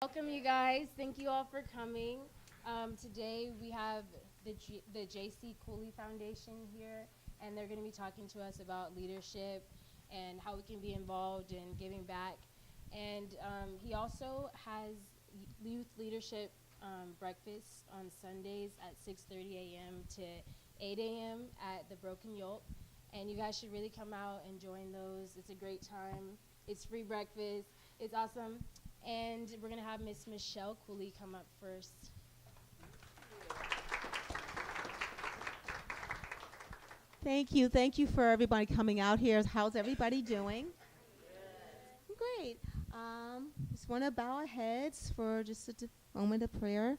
Welcome, you guys. Thank you all for coming. Today we have the J.C. Cooley Foundation here, and they're going to be talking to us about leadership and how we can be involved in giving back. And he also has youth leadership breakfast on Sundays at 6:30 a.m. to 8 a.m. at the Broken Yolk. And you guys should really come out and join those. It's a great time. It's free breakfast. It's awesome. And we're going to have Miss Michelle Cooley come up first. Thank you. Thank you for everybody coming out here. How's everybody doing? Great. Just want to bow our heads for just a moment of prayer.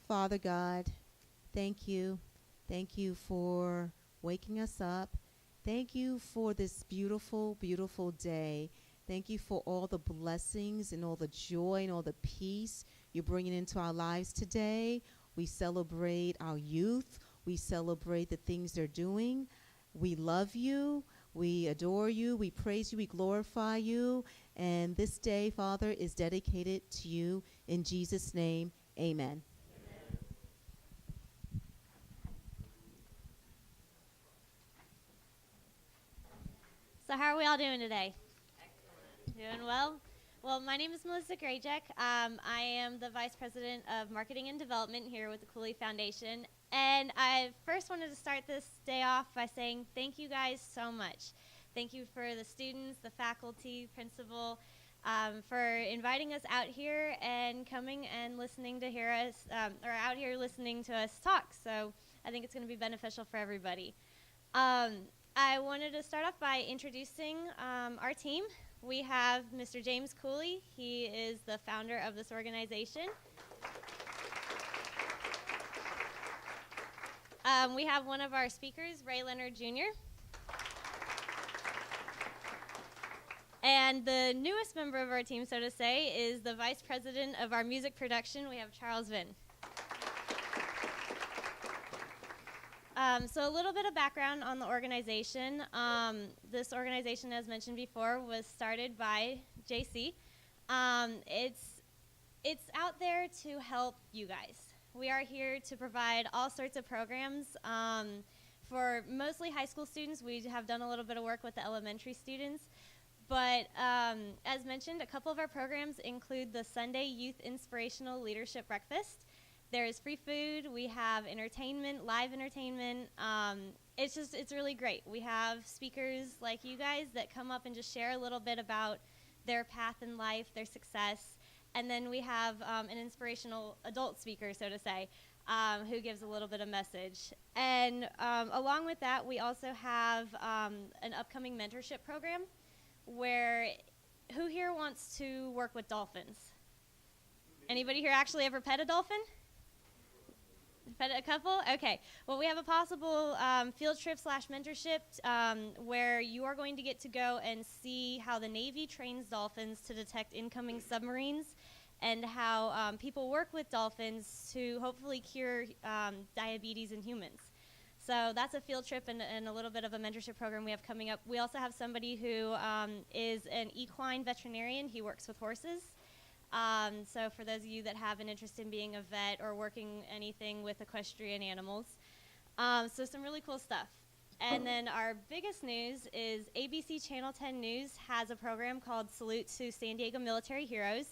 Father God, thank you. Thank you for waking us up. Thank you for this beautiful, beautiful day. Thank you for all the blessings and all the joy and all the peace you're bringing into our lives today. We celebrate our youth. We celebrate the things they're doing. We love you. We adore you. We praise you. We glorify you. And this day, Father, is dedicated to you. In Jesus' name, amen. So how are we all doing today? Doing well? Well, my name is Melissa Grajek. I am the Vice President of Marketing and Development here with the Cooley Foundation. And I first wanted to start this day off by saying thank you guys so much. Thank you for the students, the faculty, principal, for inviting us out here and coming and listening to hear us, or out here listening to us talk. So I think it's going to be beneficial for everybody. I wanted to start off by introducing our team. We have Mr. James Cooley. He is the founder of this organization. We have one of our speakers, Ray Leonard Jr. And the newest member of our team, so to say, is the vice president of our music production. We have Charles Vinn. So a little bit of background on the organization. This organization, as mentioned before, was started by JC. It's out there to help you guys. We are here to provide all sorts of programs for mostly high school students. We have done a little bit of work with the elementary students. But as mentioned, a couple of our programs include the Sunday Youth Inspirational Leadership Breakfast. There's free food, we have entertainment, live entertainment. It's really great. We have speakers like you guys that come up and just share a little bit about their path in life, their success. And then we have an inspirational adult speaker, so to say, who gives a little bit of message. And along with that, we also have an upcoming mentorship program where, who here wants to work with dolphins? Anybody here actually ever pet a dolphin? Pet a couple? Okay. Well, we have a possible field trip / mentorship where you are going to get to go and see how the Navy trains dolphins to detect incoming submarines and how people work with dolphins to hopefully cure diabetes in humans. So that's a field trip and a little bit of a mentorship program we have coming up. We also have somebody who is an equine veterinarian. He works with horses. So for those of you that have an interest in being a vet or working anything with equestrian animals. So some really cool stuff. And then our biggest news is ABC Channel 10 News has a program called Salute to San Diego Military Heroes.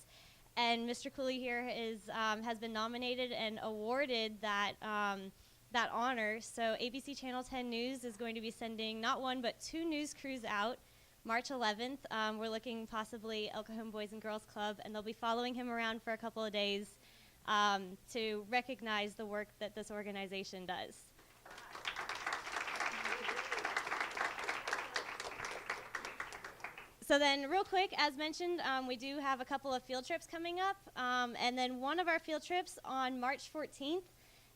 And Mr. Cooley here has been nominated and awarded that honor. So ABC Channel 10 News is going to be sending not one but 2 news crews out March 11th. We're looking possibly El Cajon Boys and Girls Club, and they'll be following him around for a couple of days to recognize the work that this organization does. So then real quick, as mentioned, we do have a couple of field trips coming up, and then one of our field trips on March 14th,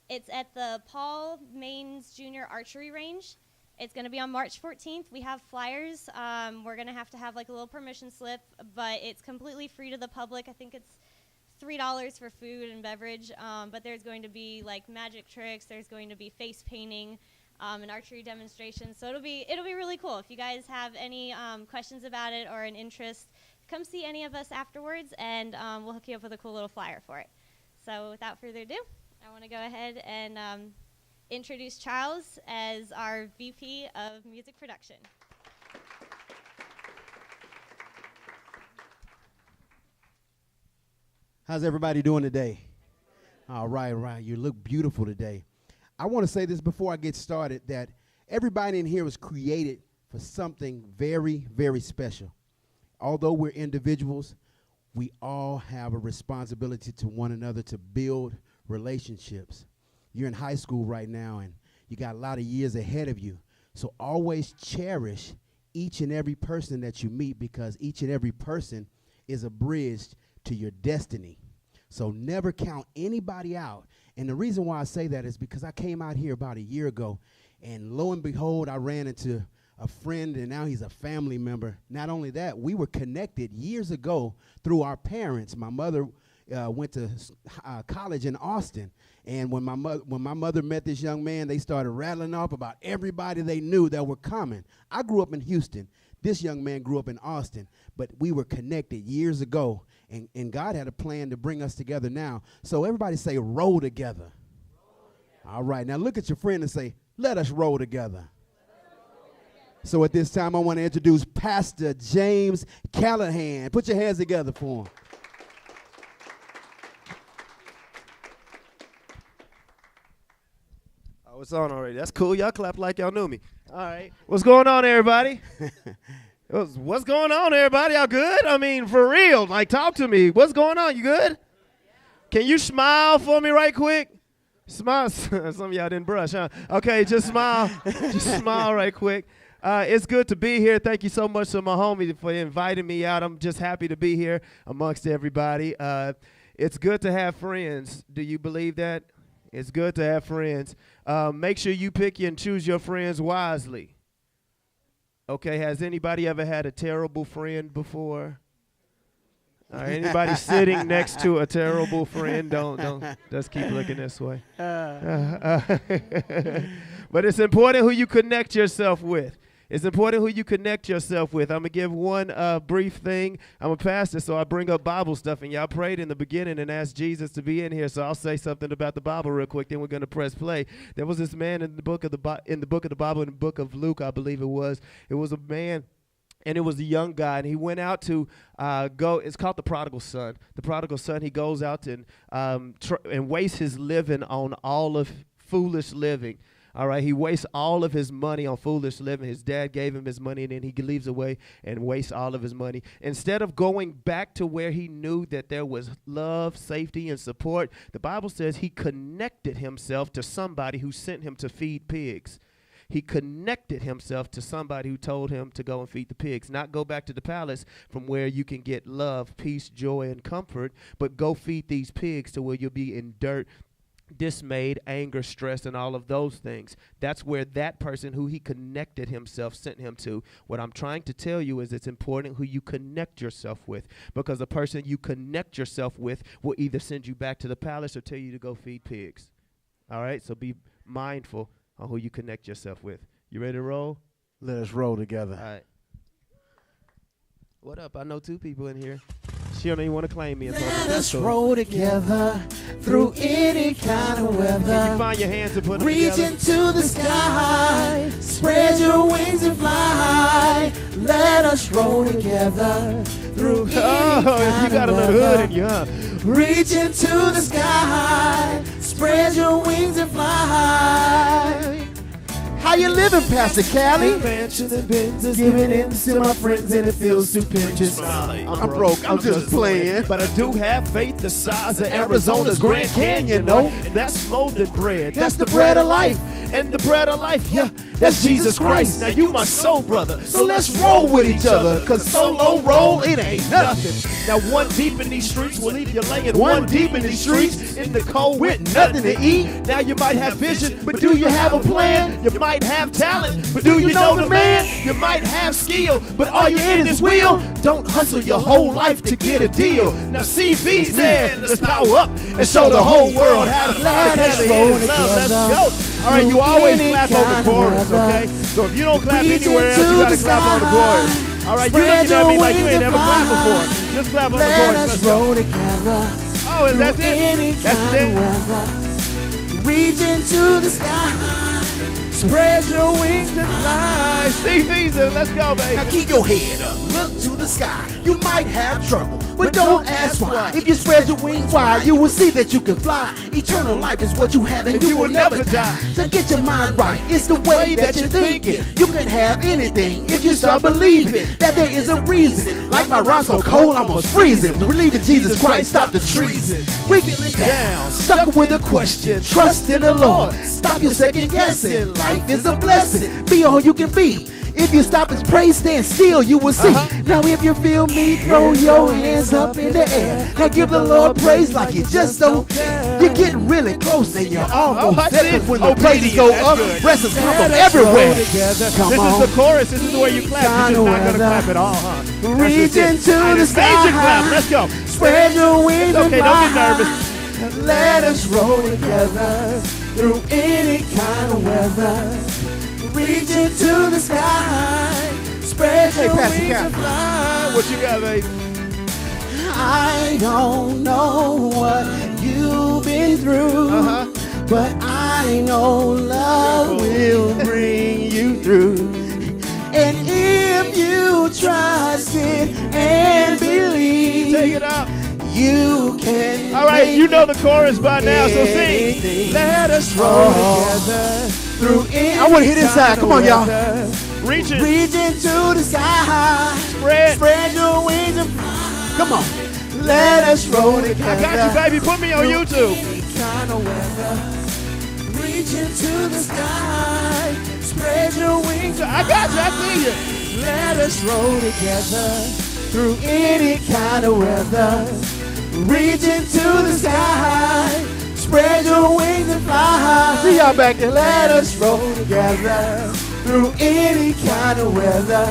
it's at the Paul Maines Junior Archery Range. It's going to be on March 14th. We have flyers. We're going to have like a little permission slip, but it's completely free to the public. I think it's $3 for food and beverage, but there's going to be like magic tricks. There's going to be face painting, an archery demonstration. So it'll be really cool. If you guys have any questions about it or an interest, come see any of us afterwards, and we'll hook you up with a cool little flyer for it. So without further ado, I want to go ahead and introduce Charles as our VP of Music Production. How's everybody doing today? All right, right. You look beautiful today. I want to say this before I get started, that everybody in here was created for something very, very special. Although we're individuals, we all have a responsibility to one another to build relationships. You're in high school right now, and you got a lot of years ahead of you. So always cherish each and every person that you meet, because each and every person is a bridge to your destiny. So never count anybody out. And the reason why I say that is because I came out here about a year ago, and lo and behold, I ran into a friend, and now he's a family member. Not only that, we were connected years ago through our parents. My mother went to college in Austin, and when my mother met this young man, they started rattling off about everybody they knew that were coming. I grew up in Houston. This young man grew up in Austin, but we were connected years ago, and God had a plan to bring us together now. So everybody say, roll together. All right, now look at your friend and say, let us roll together. So at this time, I want to introduce Pastor James Callahan. Put your hands together for him. Oh, it's on already. That's cool. Y'all clap like y'all knew me. All right. What's going on, everybody? What's going on, everybody? Y'all good? I mean, for real. Like, talk to me. What's going on? You good? Can you smile for me right quick? Smile. Some of y'all didn't brush, huh? Okay, just smile. Just smile right quick. It's good to be here. Thank you so much to my homie for inviting me out. I'm just happy to be here amongst everybody. It's good to have friends. Do you believe that? It's good to have friends. Make sure you pick and choose your friends wisely. Okay, has anybody ever had a terrible friend before? Anybody sitting next to a terrible friend? Don't. Just keep looking this way. But it's important who you connect yourself with. It's important who you connect yourself with. I'm going to give one brief thing. I'm a pastor, so I bring up Bible stuff, and y'all prayed in the beginning and asked Jesus to be in here, so I'll say something about the Bible real quick, then we're going to press play. There was this man in the book of the Bible, in the book of Luke, I believe it was. It was a man, and it was a young guy, and he went out to go. It's called the prodigal son. The prodigal son, he goes out and wastes his living on all of foolish living. All right, he wastes all of his money on foolish living. His dad gave him his money, and then he leaves away and wastes all of his money. Instead of going back to where he knew that there was love, safety, and support, the Bible says he connected himself to somebody who sent him to feed pigs. He connected himself to somebody who told him to go and feed the pigs, not go back to the palace from where you can get love, peace, joy, and comfort, but go feed these pigs to where you'll be in dirt, dismayed, anger, stress, and all of those things. That's where that person who he connected himself sent him to. What I'm trying to tell you is it's important who you connect yourself with, because the person you connect yourself with will either send you back to the palace or tell you to go feed pigs. All right, so be mindful on who you connect yourself with. You ready to roll? Let us roll together. All right. What up? I know two people in here. She don't even want to claim me. Let us roll together through any kind of weather. Can you find your hands and put them Reach together? into the sky, spread your wings and fly. Let us roll together through any kind you got a of little hood weather. in you, huh? Reach into the sky, spread your wings and fly. How you living, Pastor Callie? Giving in to my friends and it feels stupendous. I'm broke. I'm just playing. But I do have faith the size of Arizona's Grand Canyon, no? And that's molded bread. That's the bread of life. And the bread of life, yeah, that's Jesus Christ. Now you my soul brother, so let's roll with each other, cause solo roll, it ain't nothing. Now one deep in these streets will leave you laying one deep in these streets in the cold with nothing to eat. Now you might have vision, but do you have a plan? You might have talent, but do you know the man? You might have skill, but are you in this wheel? Don't hustle your whole life to get a deal. Now CB's there, let's power up and show the whole world how to fly together in love. Let's go. All right, you always clap on the chorus, okay? So if you don't clap anywhere else, you gotta clap on the chorus. All right, you looking at me like you ain't never clapped before. Just clap on the Let chorus. us Let's go. roll together. Oh, and that's through it? any That's kind it? of weather. Reach into the sky. Spread your wings and fly. Steve Visa, let's go, baby. Now keep your head up, look to the sky. You might have trouble, but don't ask why. If you spread your wings wide, you will see that you can fly. Eternal life is what you have and you will never die. So get your mind right, it's the way that you're thinking. You can have anything if you start believing that there is a reason. Like my rhymes so cold, I'm almost freezing. Believe in Jesus Christ, stop the treason. Wiggle it down, stuck with a question. Trust in the Lord, stop your second guessing. Life is a blessing, be all you can be. If you stop and pray, stand still, you will see. Now if you feel me, throw your hands up in the air and give the Lord praise like you just don't care. You're getting really close and you're almost there. When the praises go up, blessings come from everywhere. This is the chorus. This is where you clap. You're just not going to clap at all, huh? Reach into the sky. Major clap. Let's go. Spread your wings and Okay, don't get nervous. Let us roll together through any kind of weather. Reach into the sky. Spread your wings and fly. What you got, baby? I don't know what you've been through, but I know love will bring you through. And if you trust it and believe, Take it out. you can. All right, you know the chorus by now, so sing. Let us roll together through any. I want to hear this side. Come on, y'all. Reach it. Reach into the sky. Spread your wings and fly. Come on. Let us roll together. I got you, baby. Put me on YouTube. Any kind of weather. Reach into the sky. Spread your wings. I got you. I see you. Let us roll together through any kind of weather. Reach into the sky. Spread your wings and fly. See y'all back there. Let us roll together through any kind of weather.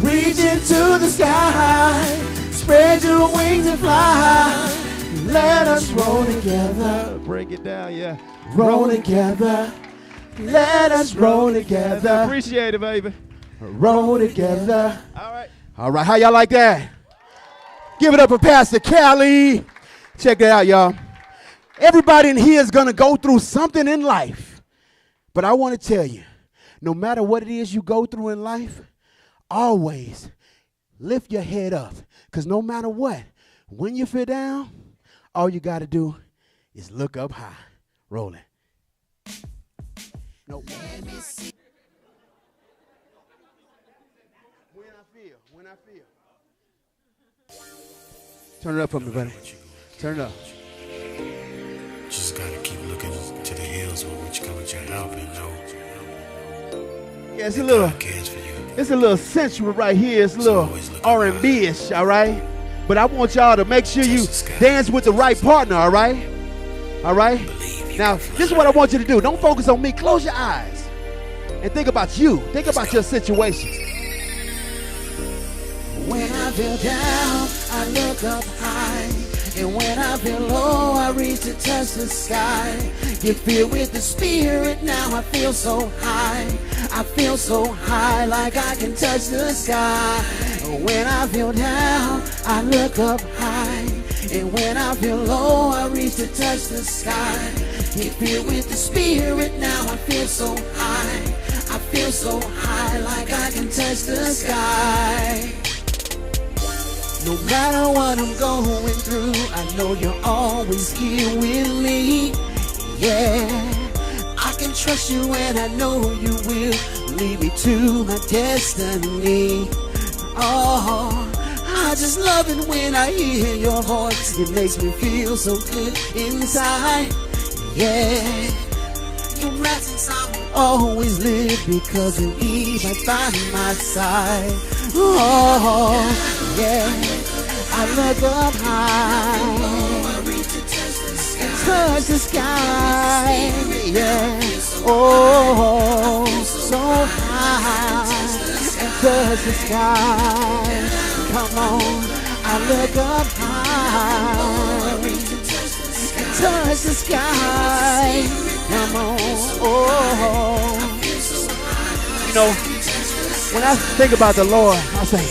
Reach into the sky. Spread your wings and fly. Let us roll together. Break it down, yeah. Roll together. Let us roll together. Appreciate it, baby. Roll together. All right. All right, how y'all like that? Give it up for Pastor Callie. Check that out, y'all. Everybody in here is going to go through something in life. But I want to tell you, no matter what it is you go through in life, always lift your head up. Because no matter what, when you feel down, all you got to do is look up high. Roll it. Nope. When I feel. Turn it up for me, buddy. Turn it up. Just gotta keep looking to the hills with which cometh your help and know Yeah, it's a that little. God cares for you. It's a little sensual right here. It's a little R&B-ish, all right? But I want y'all to make sure you dance with the right partner, all right? All right? Now, this is what I want you to do. Don't focus on me. Close your eyes and think about you. Think about your situation. When I feel down, I look up high. And when I feel low, I reach to touch the sky. Get filled with the Spirit, now I feel so high. I feel so high like I can touch the sky. When I feel down, I look up high. And when I feel low, I reach to touch the sky. Get filled with the Spirit, now I feel so high. I feel so high like I can touch the sky. No matter what I'm going through, I know you're always here with me. Yeah, I can trust you and I know you will lead me to my destiny. Oh, I just love it when I hear your voice. It makes me feel so good inside. Yeah, your presence I will always live because you be right by my side. Oh, yeah, I look up high and touch the sky. Yeah, oh, so high and touch the sky. Come on, I look up high and touch the sky. Come on, oh, you know. When I think about the Lord, I say,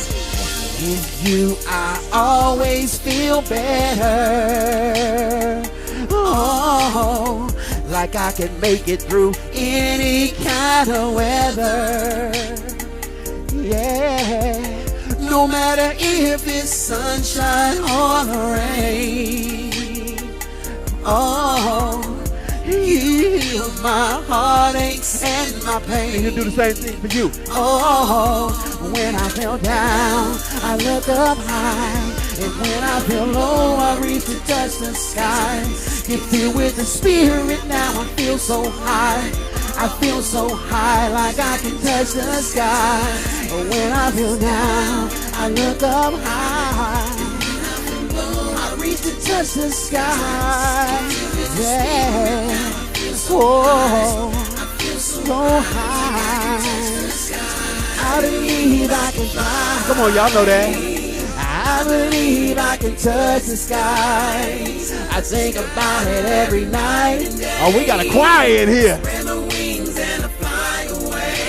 with you I always feel better. Oh, like I can make it through any kind of weather. Yeah, no matter if it's sunshine or the rain. Oh, you heal my heartaches and my pain. He'll do the same thing for you. Oh, when I fell down, I look up high. And when I feel low, I reach to touch the sky. Get filled with the Spirit, now I feel so high. I feel so high like I can touch the sky. When I feel down, I look up high. I reach to touch the sky. Yeah. Oh, so high. I believe I can fly. Come on, y'all know that. I believe I can touch the sky. I think about it every night. Oh, we got a choir in here.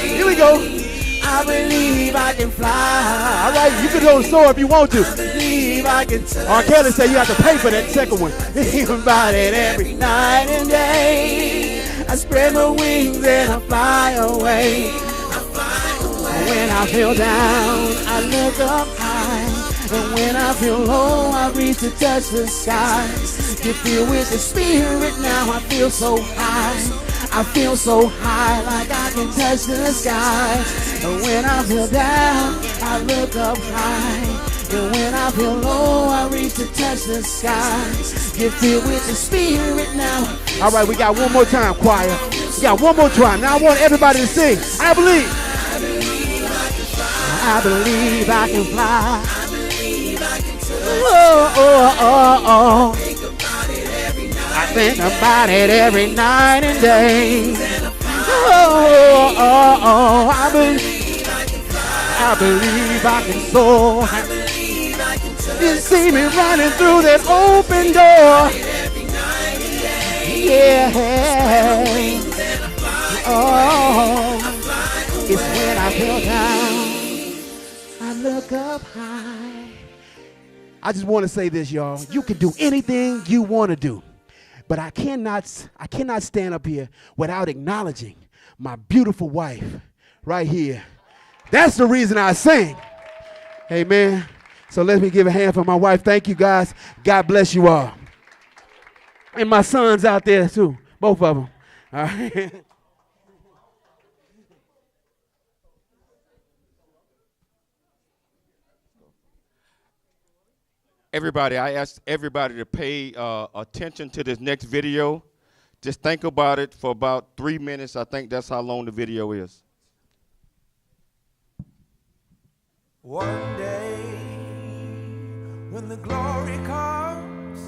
Here we go. I believe I can fly. All right, you can go to the store if you want to. I believe I can touch. R. Kelly said you have to pay for that second one. Think about it every night and day. I spread my wings and I fly away. When I feel down, I look up high. And when I feel low, I reach to touch the sky. Get filled with the Spirit, now I feel so high. I feel so high like I can touch the sky. And when I feel down, I look up high. And when I feel low, I reach to touch the sky. Get filled with the Spirit now. All right, we got one more time, choir. We got one more time. Now I want everybody to sing. I believe. I believe I can fly. Oh, oh, oh, oh. I think about it every night and day. Oh, oh, oh. I believe I can soar. You see me running through that open door. Yeah. Oh, it's when I feel down, I look up high. I just want to say this, y'all. You can do anything you want to do, but I cannot stand up here without acknowledging my beautiful wife right here. That's the reason I sing. Amen. So let me give a hand for my wife. Thank you, guys. God bless you all. And my sons out there, too. Both of them. All right. Everybody, I ask everybody to pay attention to this next video. Just think about it for about 3 minutes. I think that's how long the video is. One day, when the glory comes,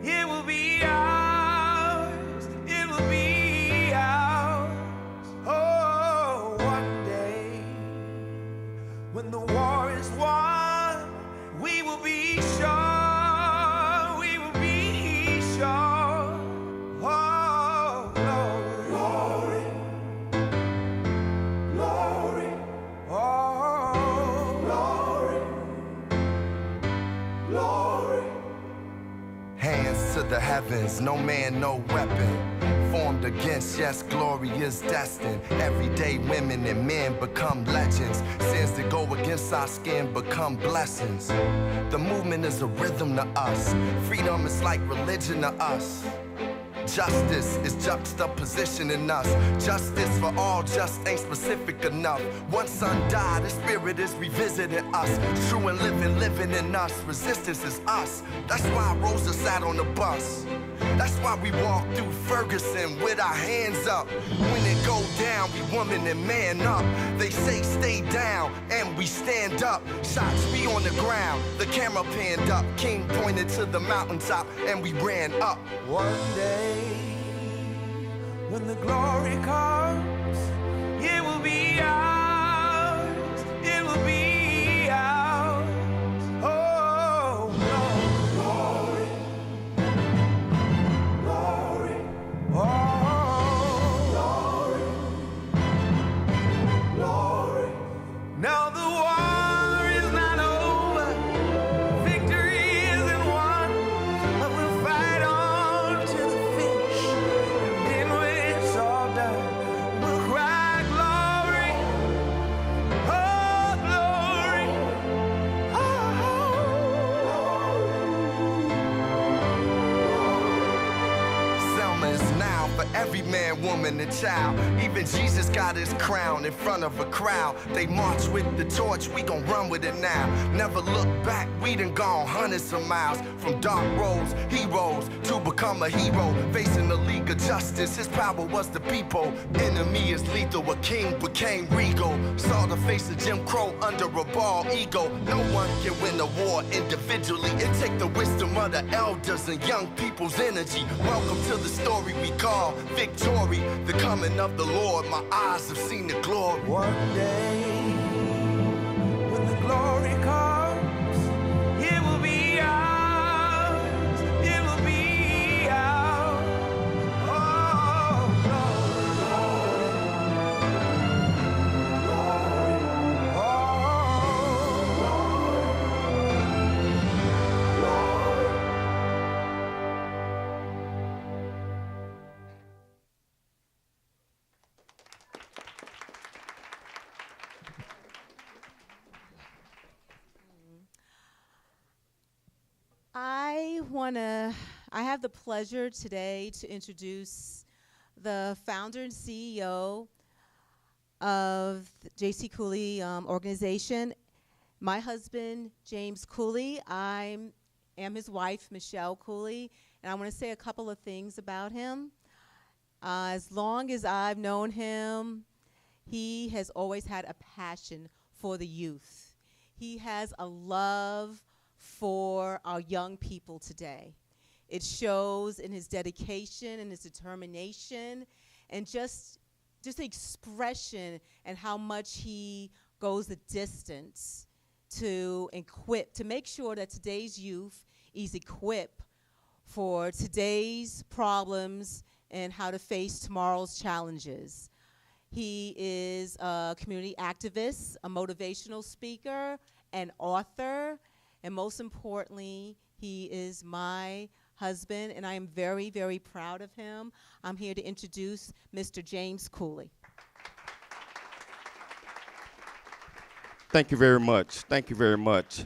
it will be ours. It will be ours. Oh, one day, when the war is won, we will be sure. We will be sure. Oh, glory, glory, glory. Oh, glory, glory. Hands to the heavens, no man, no weapon formed against, yes, glory is destined. Everyday women and men become legends. Sins that go against our skin become blessings. The movement is a rhythm to us. Freedom is like religion to us. Justice is juxtaposition in us. Justice for all just ain't specific enough. One son died, the spirit is revisiting us. True and living in us. Resistance is us. That's why Rosa sat on the bus. That's why we walk through Ferguson with our hands up. When it go down, we woman and man up. They say stay down, and we stand up. Shots be on the ground, the camera panned up. King pointed to the mountaintop, and we ran up. One day, when the glory comes, it will be ours. It will be ours. Oh, glory, glory, oh, glory, glory. every man, woman, and child. Even Jesus got his crown in front of a crowd. They march with the torch, we gon' run with it now. Never look back, we done gone hundreds of miles. From dark roads, heroes, to become a hero. Facing the League of Justice, his power was the people. Enemy is lethal, a king became regal. Saw the face of Jim Crow under a bald ego. No one can win a war individually. It take the wisdom of the elders and young people's energy. Welcome to the story we call victory. The coming of the Lord, my eyes have seen the glory. One day, when the glory comes, it will be ours. It will be ours. Oh, glory, glory, glory. Oh, glory, glory. I have the pleasure today to introduce the founder and CEO of the J.C. Cooley organization. My husband, James Cooley. I am his wife, Michelle Cooley, and I want to say a couple of things about him. As long as I've known him, he has always had a passion for the youth. He has a love for our young people today. It shows in his dedication and his determination and just the expression and how much he goes the distance to make sure that today's youth is equipped for today's problems and how to face tomorrow's challenges. He is a community activist, a motivational speaker, an author, and most importantly, he is my husband, and I am very, very proud of him. I'm here to introduce Mr. James Cooley. Thank you very much. Thank you very much.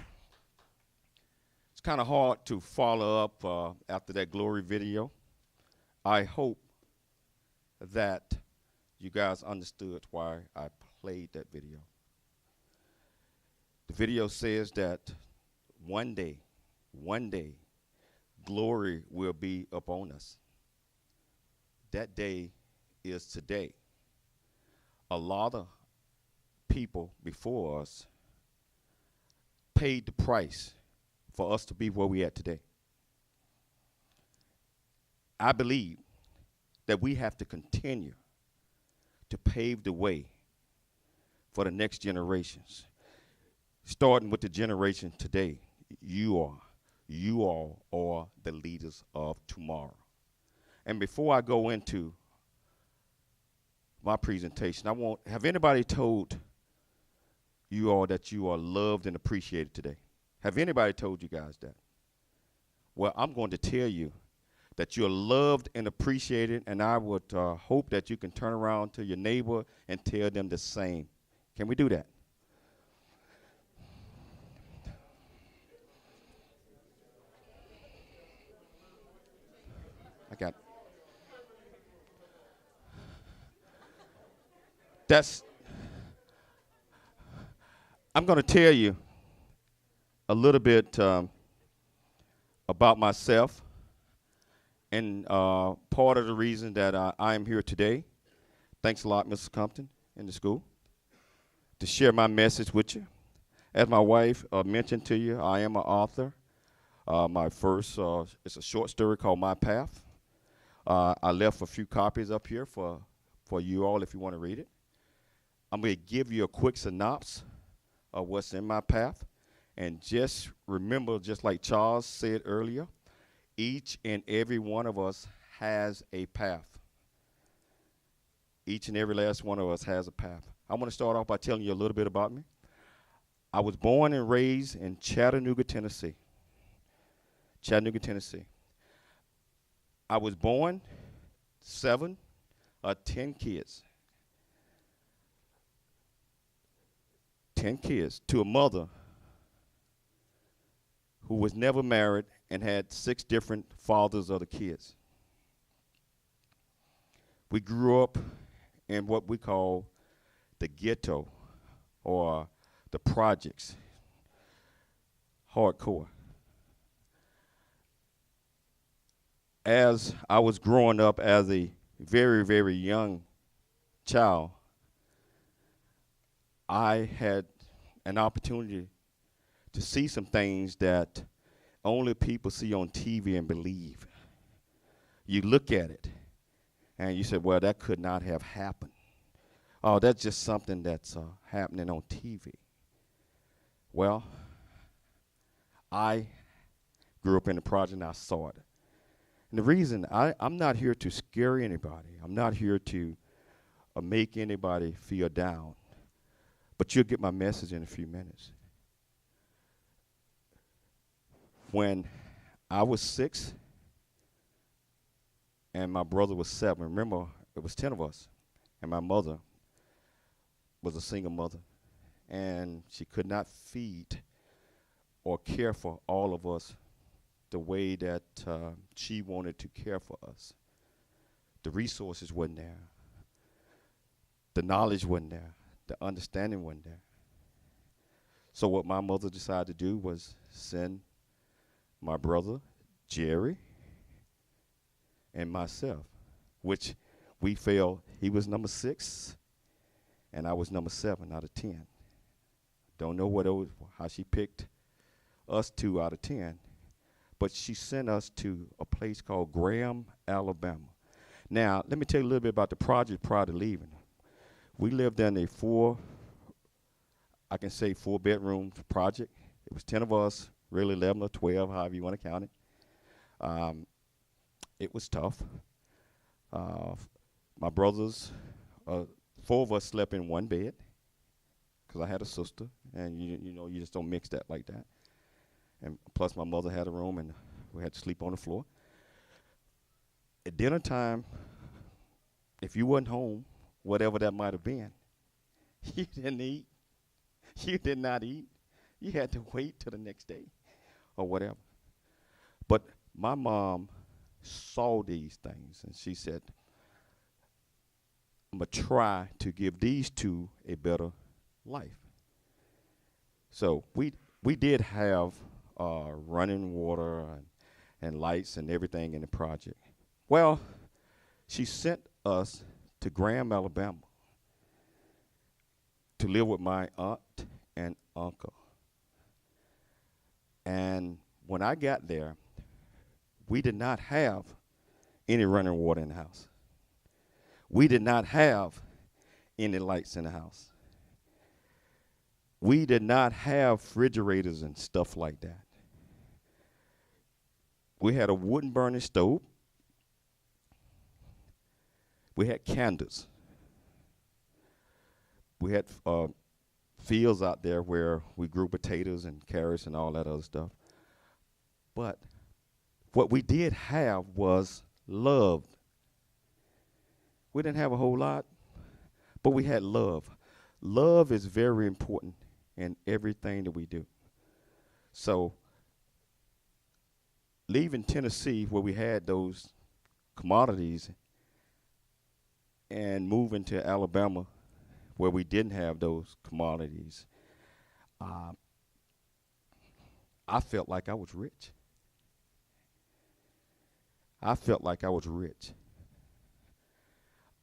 It's kind of hard to follow up after that glory video. I hope that you guys understood why I played that video. The video says that one day, glory will be upon us. That day is today. A lot of people before us paid the price for us to be where we at today. I believe that we have to continue to pave the way for the next generations, starting with the generation today. You all are the leaders of tomorrow. And before I go into my presentation, have anybody told you all that you are loved and appreciated today? Have anybody told you guys that? Well, I'm going to tell you that you're loved and appreciated, and I would hope that you can turn around to your neighbor and tell them the same. Can we do that? I'm going to tell you a little bit about myself and part of the reason that I am here today. Thanks a lot, Mrs. Compton, in the school, to share my message with you. As my wife mentioned to you, I am an author. My first, it's a short story called My Path. I left a few copies up here for you all if you want to read it. I'm going to give you a quick synopsis of what's in my path. And just remember, just like Charles said earlier, each and every one of us has a path. Each and every last one of us has a path. I want to start off by telling you a little bit about me. I was born and raised in Chattanooga, Tennessee. Chattanooga, Tennessee. I was born 10 kids. 10 kids to a mother who was never married and had 6 different fathers of the kids. We grew up in what we call the ghetto or the projects, hardcore. As I was growing up as a very, very young child, I had an opportunity to see some things that only people see on TV and believe. You look at it and you say, well, that could not have happened. Oh, that's just something that's happening on TV. Well, I grew up in the project and I saw it. And the reason, I'm not here to scare anybody. I'm not here to make anybody feel down. But you'll get my message in a few minutes. When I was 6 and my brother was 7, remember, it was 10 of us, and my mother was a single mother, and she could not feed or care for all of us the way that she wanted to care for us. The resources wasn't there. The knowledge wasn't there. The understanding wasn't there. So what my mother decided to do was send my brother, Jerry, and myself, which we felt he was number 6, and I was number 7 out of 10. Don't know how she picked us 2 out of 10, but she sent us to a place called Graham, Alabama. Now, let me tell you a little bit about the project prior to leaving. We lived in a 4-bedroom project. It was 10 of us, really 11 or 12, however you want to count it. It was tough. My brothers, 4 of us slept in one bed because I had a sister, and you just don't mix that like that. And plus my mother had a room, and we had to sleep on the floor. At dinner time, if you wasn't home, whatever that might have been, you didn't eat. You did not eat. You had to wait till the next day or whatever. But my mom saw these things, and she said, I'm going to try to give these 2 a better life. So we did have running water and lights and everything in the project. Well, she sent us to Graham, Alabama to live with my aunt and uncle. And when I got there, we did not have any running water in the house. We did not have any lights in the house. We did not have refrigerators and stuff like that. We had a wooden burning stove. We had candles. We had fields out there where we grew potatoes and carrots and all that other stuff. But what we did have was love. We didn't have a whole lot, but we had love. Love is very important in everything that we do. So leaving Tennessee, where we had those commodities, and moving to Alabama, where we didn't have those commodities, I felt like I was rich. I felt like I was rich.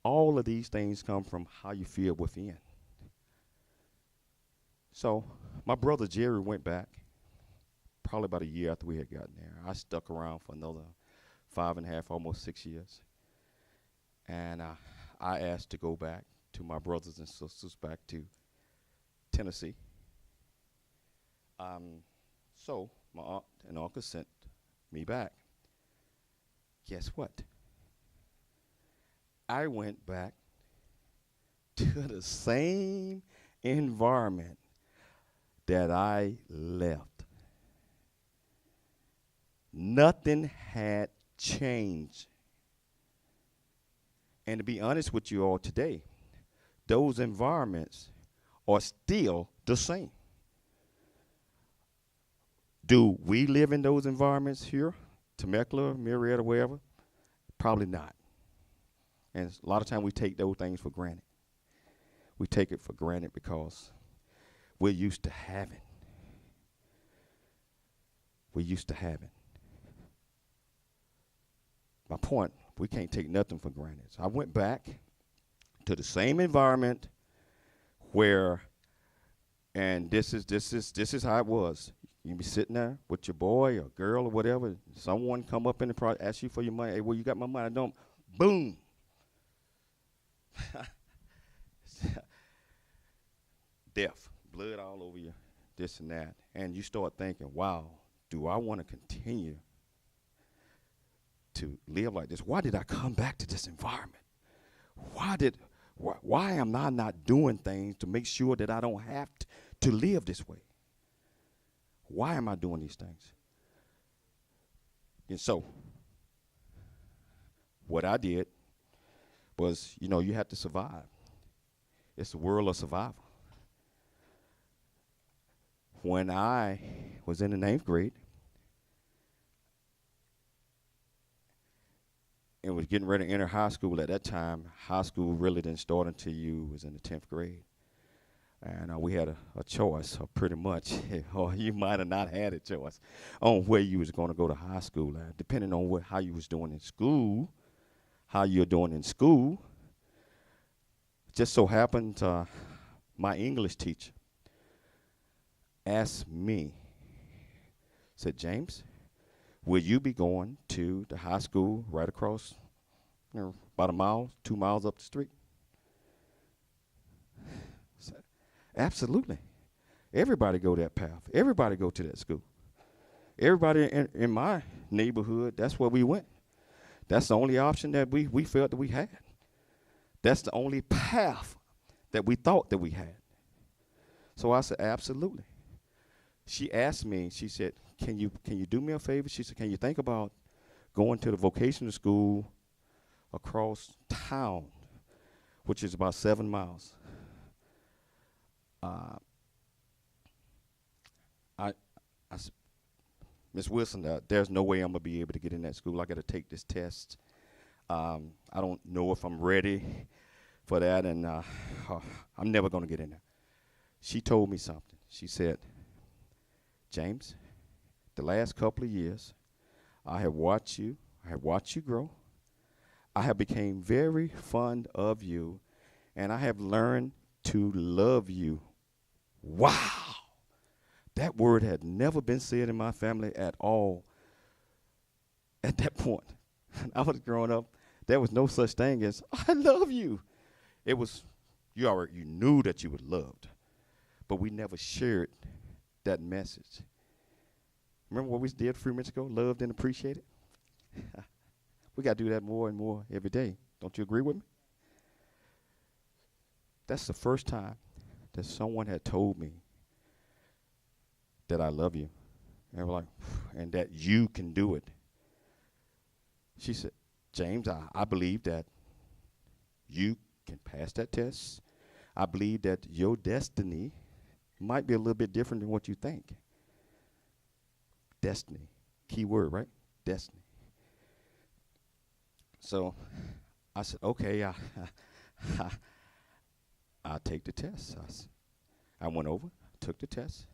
All of these things come from how you feel within. So my brother Jerry went back probably about a year after we had gotten there. I stuck around for another 5.5, almost 6 years. And I asked to go back to my brothers and sisters back to Tennessee. So my aunt and uncle sent me back. Guess what? I went back to the same environment that I left. Nothing had changed. And to be honest with you all today, those environments are still the same. Do we live in those environments here, Temecula, Marietta, wherever? Probably not. And a lot of times we take those things for granted. We take it for granted because we're used to having. We're used to having. My point, we can't take nothing for granted. So I went back to the same environment where, and this is how it was. You be sitting there with your boy or girl or whatever. Someone come up in the project, ask you for your money. Hey, well, you got my money? I don't. Boom. Death, blood all over you, this and that. And you start thinking, wow, do I want to continue to live like this? Why did I come back to this environment? Why am I not doing things to make sure that I don't have to live this way? Why am I doing these things? And so, what I did was, you have to survive. It's the world of survival. When I was in the 9th grade and was getting ready to enter high school, at that time, high school really didn't start until you was in the 10th grade. And we had a choice, pretty much, or you might have not had a choice on where you was going to go to high school at, depending on how you was doing in school, how you're doing in school. Just so happened, my English teacher asked me, said, James, will you be going to the high school right across, about a mile, 2 miles up the street? Said, absolutely. Everybody go that path. Everybody go to that school. Everybody in my neighborhood, that's where we went. That's the only option that we felt that we had. That's the only path that we thought that we had. So I said, absolutely. She asked me, she said, can you do me a favor? She said, can you think about going to the vocational school across town, which is about 7 miles? I said, Miss Wilson, there's no way I'm going to be able to get in that school. I got to take this test. I don't know if I'm ready for that, and I'm never going to get in there. She told me something. She said, James, the last couple of years, I have watched you grow. I have become very fond of you, and I have learned to love you. Wow. That word had never been said in my family at all at that point. I was growing up, there was no such thing as, I love you. It was, you knew that you were loved, but we never shared that message. Remember what we did a few minutes ago? Loved and appreciated? We got to do that more and more every day. Don't you agree with me? That's the first time that someone had told me that I love you. And we're like, and that you can do it. She said, James, I believe that you can pass that test. I believe that your destiny might be a little bit different than what you think. Destiny. Key word, right? Destiny. So I said, okay, I'll take the test. I went over, took the test.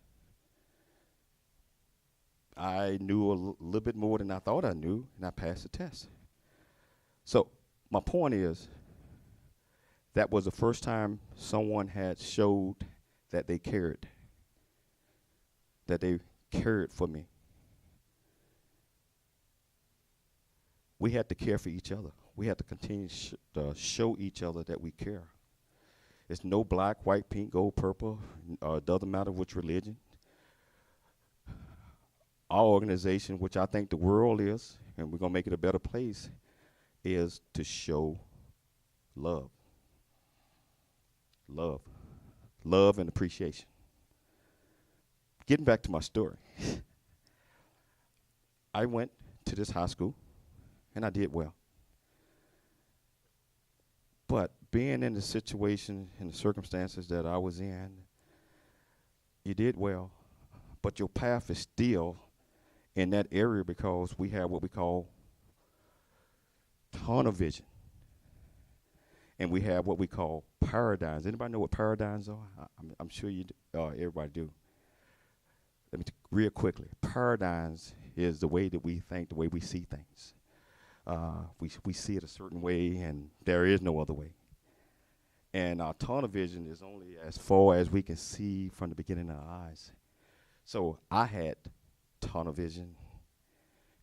I knew a little bit more than I thought I knew, and I passed the test. So my point is, that was the first time someone had showed that they cared for me. We had to care for each other. We had to continue to show each other that we care. It's no black, white, pink, gold, purple. It doesn't matter which religion. Our organization, which I think the world is, and we're going to make it a better place, is to show love. Love. Love and appreciation. Getting back to my story. I went to this high school, and I did well. But being in the situation and the circumstances that I was in, you did well, but your path is still in that area because we have what we call tunnel vision. And we have what we call paradigms. Anybody know what paradigms are? I'm sure you everybody do. Let me real quickly. Paradigms is the way that we think, the way we see things. We see it a certain way, and there is no other way. And our tunnel vision is only as far as we can see from the beginning of our eyes. So I had tunnel vision,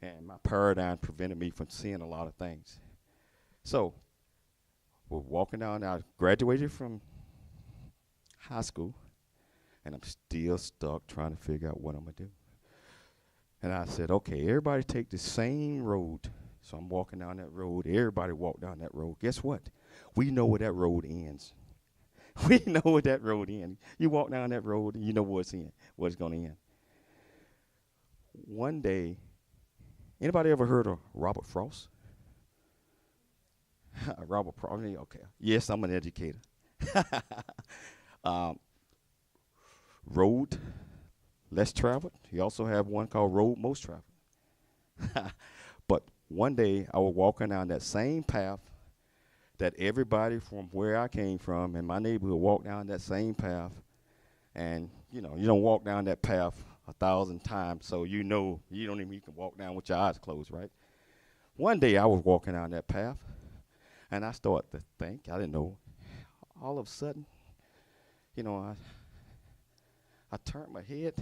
and my paradigm prevented me from seeing a lot of things. So we're walking down. I graduated from high school, and I'm still stuck trying to figure out what I'm going to do. And I said, okay, everybody take the same road. So I'm walking down that road. Everybody walk down that road. Guess what? We know where that road ends. We know where that road ends. You walk down that road, and you know where it's going to end. One day, anybody ever heard of Robert Frost? Robert Frost, okay. Yes, I'm an educator. Road less traveled. You also have one called road most traveled. But one day, I was walking down that same path that everybody from where I came from in my neighborhood walked down that same path. And, you don't walk down that path 1,000 times, so you don't even you can walk down with your eyes closed, right? One day, I was walking down that path, and I started to think, I didn't know, all of a sudden, I turned my head,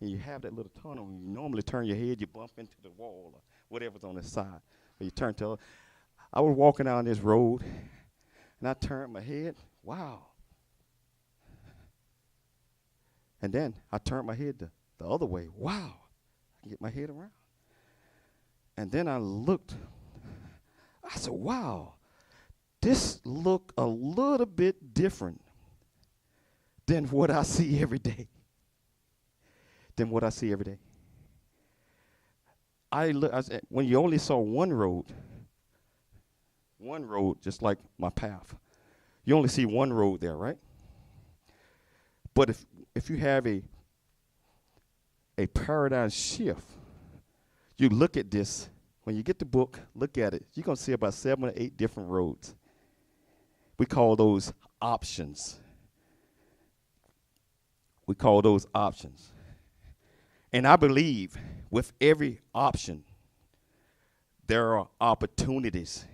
and you have that little tunnel. When you normally turn your head, you bump into the wall or whatever's on the side. But you turn to, I was walking down this road, and I turned my head. Wow. And then I turned my head the other way. Wow. I can get my head around. And then I looked. I said, wow, this look a little bit different than what I see every day. I said, when you only saw one road, just like my path, you only see one road there, right? But if you have a paradigm shift, you look at this, when you get the book, look at it, you're going to see about 7 or 8 different roads. We call those options. And I believe with every option, there are opportunities.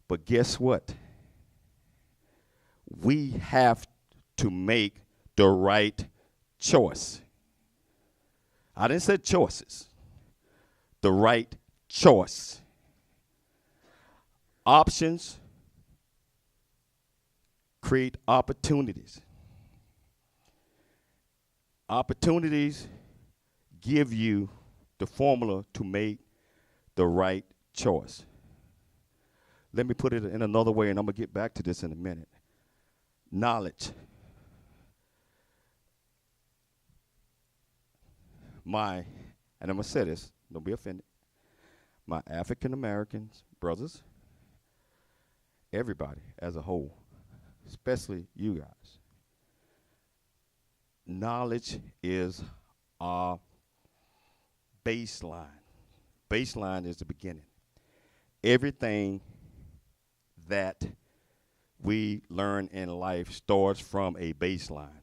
But guess what? We have to make the right choice. I didn't say choices. The right choice. Options create opportunities. Opportunities give you the formula to make the right choice. Let me put it in another way, and I'm going to get back to this in a minute. Knowledge. And I'm going to say this, don't be offended. My African Americans, brothers, everybody as a whole, especially you guys, knowledge is our baseline. Baseline is the beginning. Everything that we learn in life starts from a baseline.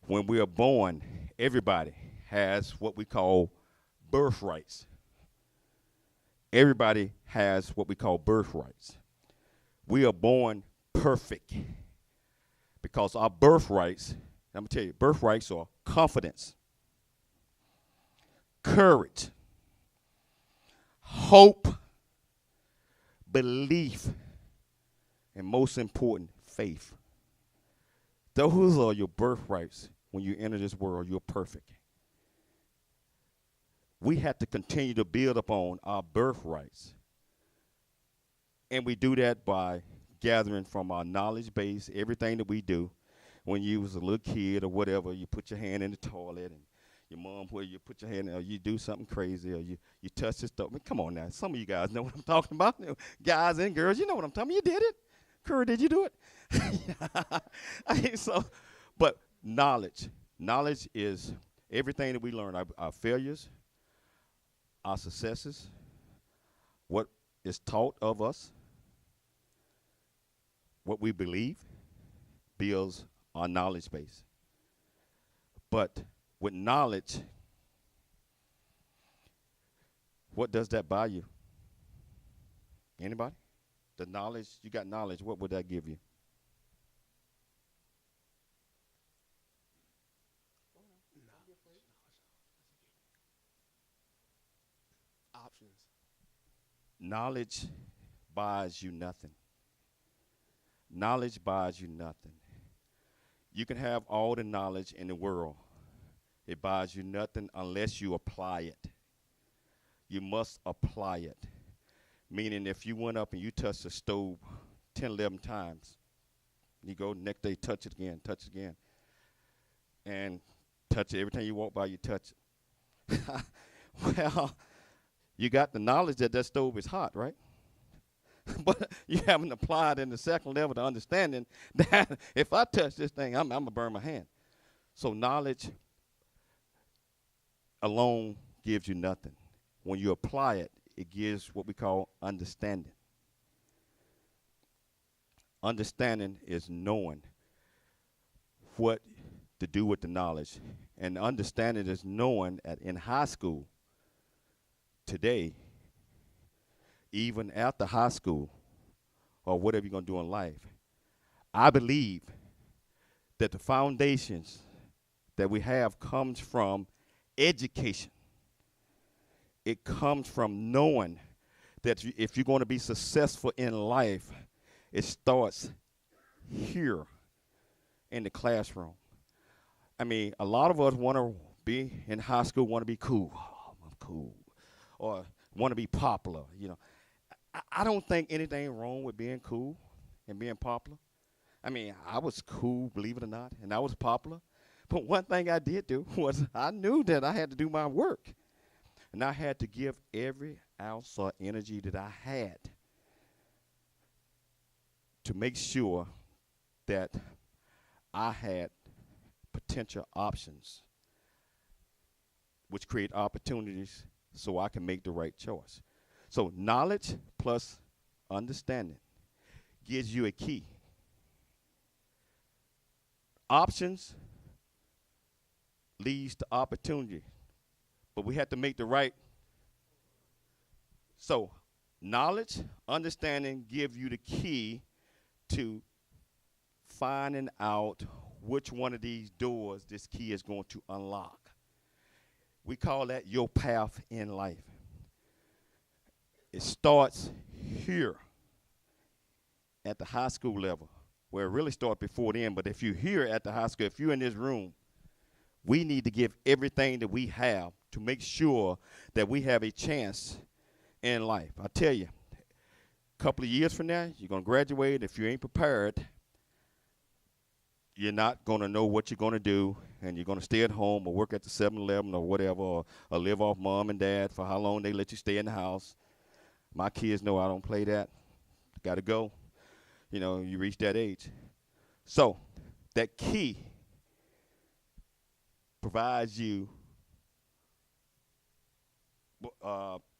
When we are born, everybody has what we call birthrights. Everybody has what we call birthrights. We are born perfect because our birthrights, I'm going to tell you, birthrights are confidence, courage, hope, belief, and most important, faith. Those are your birthrights. When you enter this world, you're perfect. We have to continue to build upon our birthrights. And we do that by gathering from our knowledge base, everything that we do. When you was a little kid or whatever, you put your hand in the toilet and your mom, where you put your hand in, or you do something crazy, or you touch this stuff. I mean, come on now. Some of you guys know what I'm talking about. Guys and girls, you know what I'm talking about. You did it. Curry, did you do it? But knowledge. Knowledge is everything that we learn, our failures, our successes, what is taught of us, what we believe builds our knowledge base. But with knowledge, what does that buy you? Anybody? The knowledge, you got knowledge, what would that give you? Options. Knowledge buys you nothing. Knowledge buys you nothing. You can have all the knowledge in the world. It buys you nothing unless you apply it. You must apply it. Meaning if you went up and you touched the stove 10, 11 times, you go next day, touch it again, and touch it. Every time you walk by, you touch it. Well, you got the knowledge that that stove is hot, right? But you haven't applied in the second level to understanding that if I touch this thing, I'm going to burn my hand. So knowledge alone gives you nothing. When you apply it, it gives what we call understanding. Understanding is knowing what to do with the knowledge. And understanding is knowing that in high school today, even after high school or whatever you're going to do in life, I believe that the foundations that we have comes from education. It comes from knowing that if you're going to be successful in life, it starts here in the classroom. I mean, a lot of us want to be in high school, want to be cool. Oh, I'm cool. Or want to be popular, you know. I don't think anything wrong with being cool and being popular. I mean, I was cool, believe it or not, and I was popular. But one thing I did do was I knew that I had to do my work. And I had to give every ounce of energy that I had to make sure that I had potential options, which create opportunities so I can make the right choice. So knowledge plus understanding gives you a key. Options leads to opportunity, but we have to make the right. So knowledge, understanding give you the key to finding out which one of these doors this key is going to unlock. We call that your path in life. It starts here at the high school level, where it really starts before then. But if you're here at the high school, if you're in this room, we need to give everything that we have to make sure that we have a chance in life. I tell you, a couple of years from now, you're going to graduate. If you ain't prepared, you're not going to know what you're going to do, and you're going to stay at home or work at the 7-Eleven or whatever, or live off mom and dad for how long they let you stay in the house. My kids know I don't play that. Got to go. You know, you reach that age. So that key provides you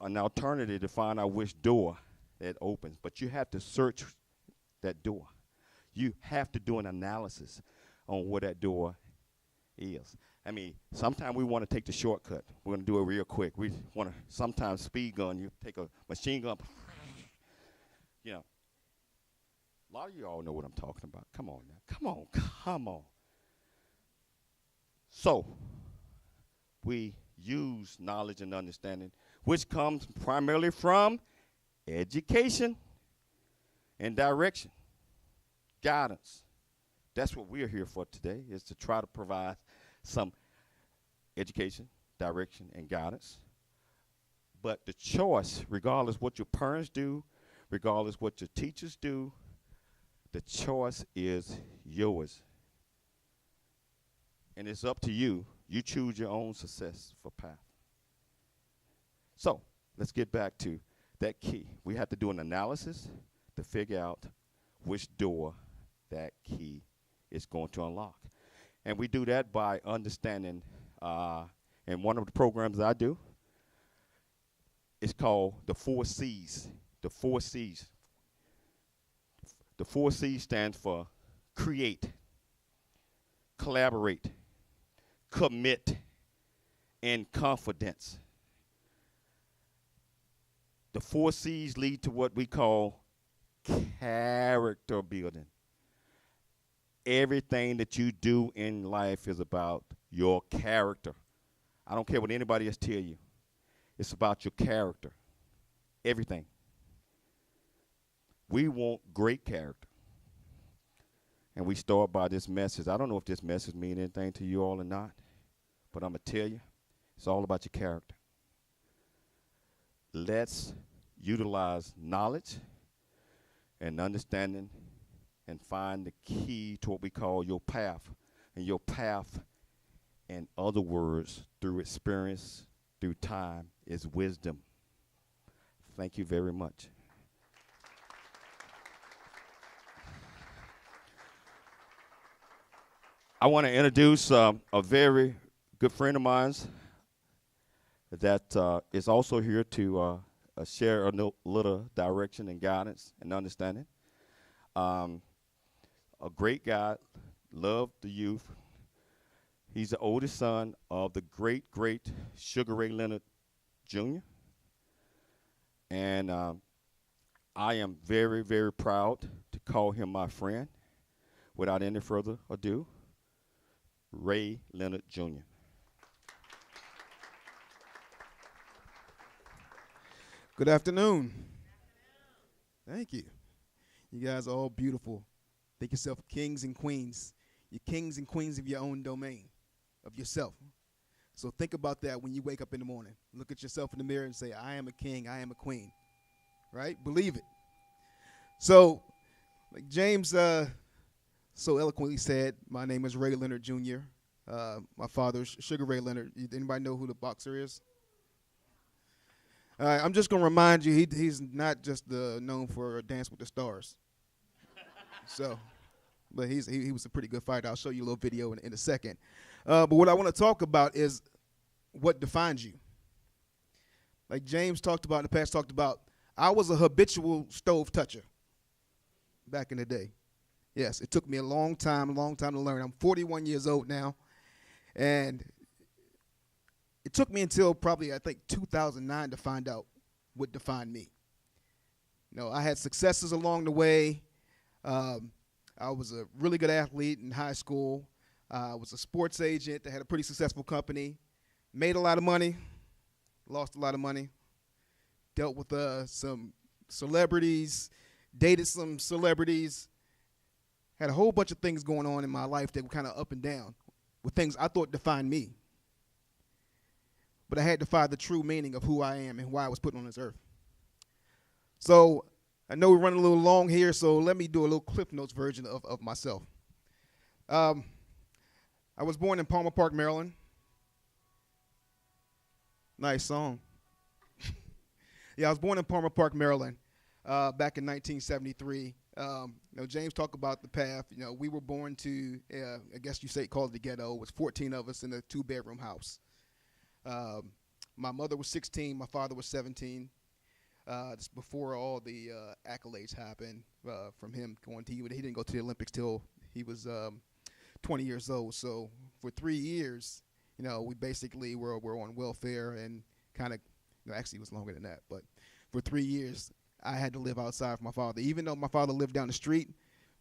an alternative to find out which door it opens. But you have to search that door. You have to do an analysis on where that door is. I mean, sometimes we want to take the shortcut. We're going to do it real quick. We want to sometimes speed gun. You take a machine gun. You know, a lot of you all know what I'm talking about. Come on now. Come on. So we use knowledge and understanding, which comes primarily from education and direction, guidance. That's what we're here for today, is to try to provide some education, direction, and guidance. But the choice, regardless what your parents do, regardless what your teachers do, the choice is yours. And it's up to you. You choose your own successful path. So let's get back to that key. We have to do an analysis to figure out which door that key is going to unlock. And we do that by understanding, and one of the programs I do is called the 4 C's. The 4 C's. The 4C stands for create, collaborate, commit, and confidence. The 4C's lead to what we call character building. Everything that you do in life is about your character. I don't care what anybody else tell you. It's about your character. Everything. We want great character. And we start by this message. I don't know if this message means anything to you all or not, but I'm going to tell you, it's all about your character. Let's utilize knowledge and understanding and find the key to what we call your path. And your path, in other words, through experience, through time, is wisdom. Thank you very much. I want to introduce a very good friend of mine that is also here to share a little direction and guidance and understanding. A great guy, loved the youth. He's the oldest son of the great Sugar Ray Leonard Jr. And I am very, very proud to call him my friend. Without any further ado, Ray Leonard Jr. Good afternoon. Thank you. You guys are all beautiful. Think yourself kings and queens. You're kings and queens of your own domain, of yourself. So think about that when you wake up in the morning. Look at yourself in the mirror and say, I am a king, I am a queen. Right? Believe it. So, like James so eloquently said, my name is Ray Leonard Jr. My father's Sugar Ray Leonard. Anybody know who the boxer is? I'm just going to remind you, he's not just known for Dance with the Stars. So, but he was a pretty good fighter. I'll show you a little video in a second. But what I want to talk about is what defines you. Like James talked about in the past, I was a habitual stove toucher back in the day. Yes, it took me a long time to learn. I'm 41 years old now, and it took me until probably, I think, 2009 to find out what defined me. You know, I had successes along the way. I was a really good athlete in high school. I was a sports agent that had a pretty successful company. Made a lot of money, lost a lot of money. Dealt with some celebrities, dated some celebrities. Had a whole bunch of things going on in my life that were kind of up and down with things I thought defined me. But I had to find the true meaning of who I am and why I was put on this earth. So I know we're running a little long here, so let me do a little Cliff Notes version of myself. I was born in Palmer Park, Maryland. Nice song. Yeah, I was born in Palmer Park, Maryland, back in 1973. You know, James talked about the path. You know, we were born to, I guess you say, called the ghetto. It was 14 of us in a 2-bedroom house. My mother was 16. My father was 17. This before all the accolades happened from him going to, he didn't go to the Olympics till he was 20 years old. So for 3 years, you know, we basically were on welfare and kind of, you know, actually it was longer than that. But for 3 years, I had to live outside of my father. Even though my father lived down the street,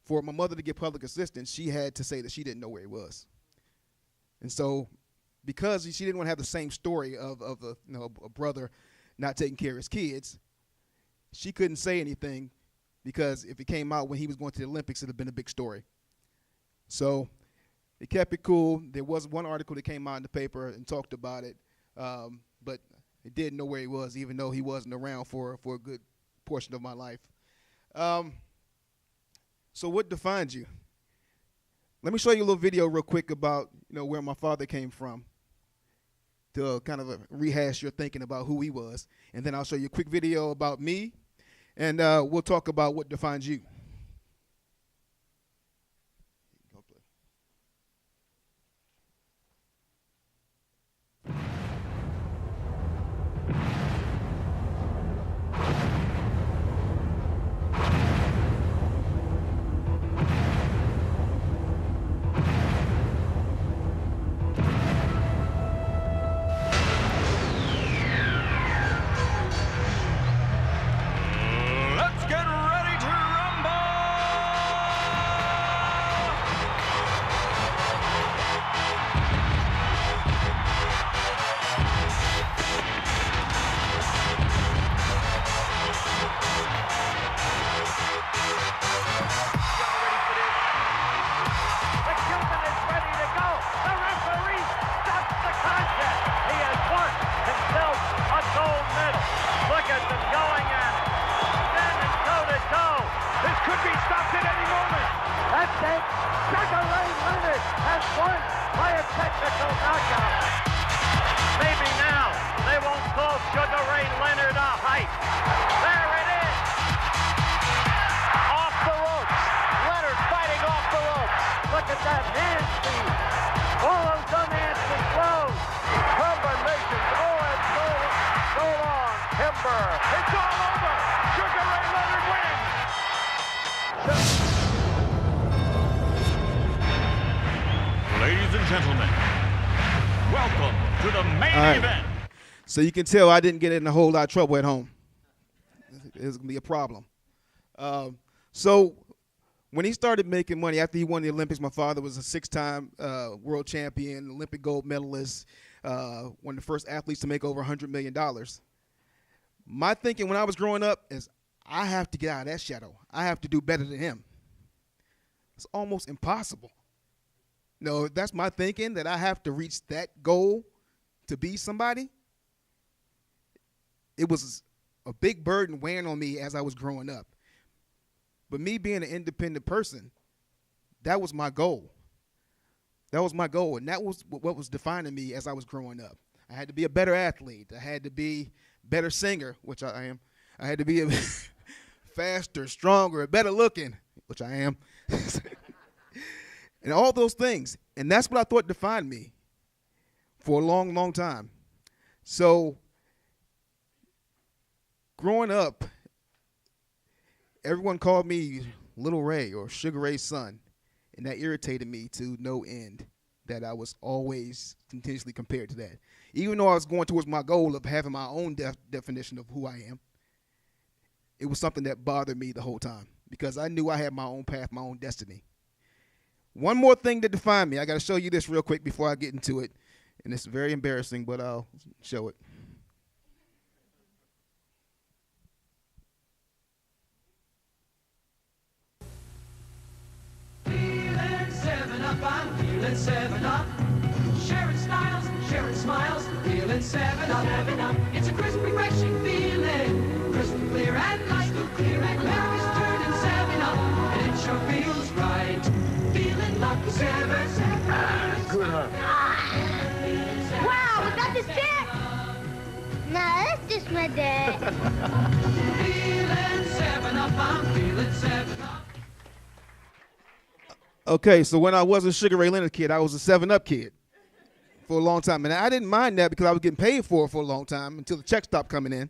for my mother to get public assistance, she had to say that she didn't know where he was. And so because she didn't want to have the same story of a brother not taking care of his kids, she couldn't say anything because if it came out when he was going to the Olympics, it would have been a big story. So they kept it cool. There was one article that came out in the paper and talked about it, but it didn't know where he was, even though he wasn't around for a good portion of my life. So what defines you? Let me show you a little video real quick about, you know, where my father came from to kind of rehash your thinking about who he was. And then I'll show you a quick video about me, and we'll talk about what defines you. that Nancy. Follows on Nancy, close. Combinations, and so long, Timber. It's all over. Sugar Ray Leonard wins. Ladies and gentlemen, welcome to the main event. So you can tell I didn't get in a whole lot of trouble at home. It's going to be a problem. So when he started making money, after he won the Olympics, my father was a 6-time world champion, Olympic gold medalist, one of the first athletes to make over $100 million. My thinking when I was growing up is I have to get out of that shadow. I have to do better than him. It's almost impossible. No, that's my thinking, that I have to reach that goal to be somebody. It was a big burden weighing on me as I was growing up. But me being an independent person, that was my goal. That was my goal, and that was what was defining me as I was growing up. I had to be a better athlete. I had to be a better singer, which I am. I had to be a faster, stronger, better looking, which I am. And all those things. And that's what I thought defined me for a long, long time. So growing up, everyone called me Little Ray or Sugar Ray's son, and that irritated me to no end, that I was always continuously compared to that. Even though I was going towards my goal of having my own definition of who I am, it was something that bothered me the whole time because I knew I had my own path, my own destiny. One more thing that defined me. I got to show you this real quick before I get into it, and it's very embarrassing, but I'll show it. I'm feeling 7-Up. Sharing styles, sharing smiles, feeling 7-Up. It's a crisp, refreshing feeling. Crystal clear and light, clear and memories turning 7-Up. And it sure feels right. Feeling lucky, 7-Up. Good, huh? Wow, was that the stick? No, that's just my dad. Feeling 7-Up, I'm feeling 7-Up. Okay, so when I wasn't Sugar Ray Leonard kid, I was a 7-Up kid for a long time. And I didn't mind that because I was getting paid for it for a long time until the check stopped coming in.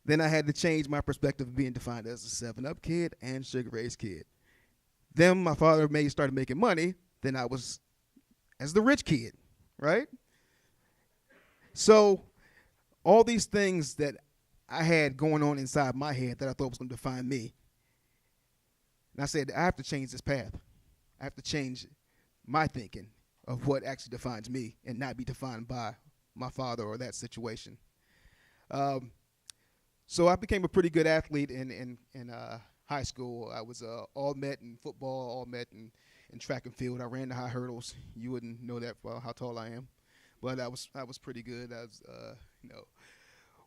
Then I had to change my perspective of being defined as a 7-Up kid and Sugar Ray's kid. Then my father started making money. Then I was as the rich kid, right? So all these things that I had going on inside my head that I thought was going to define me, and I said, I have to change this path. I have to change my thinking of what actually defines me and not be defined by my father or that situation. So I became a pretty good athlete in high school. I was all-met in football, all-met in track and field. I ran the high hurdles. You wouldn't know that for how tall I am. But I was pretty good. I was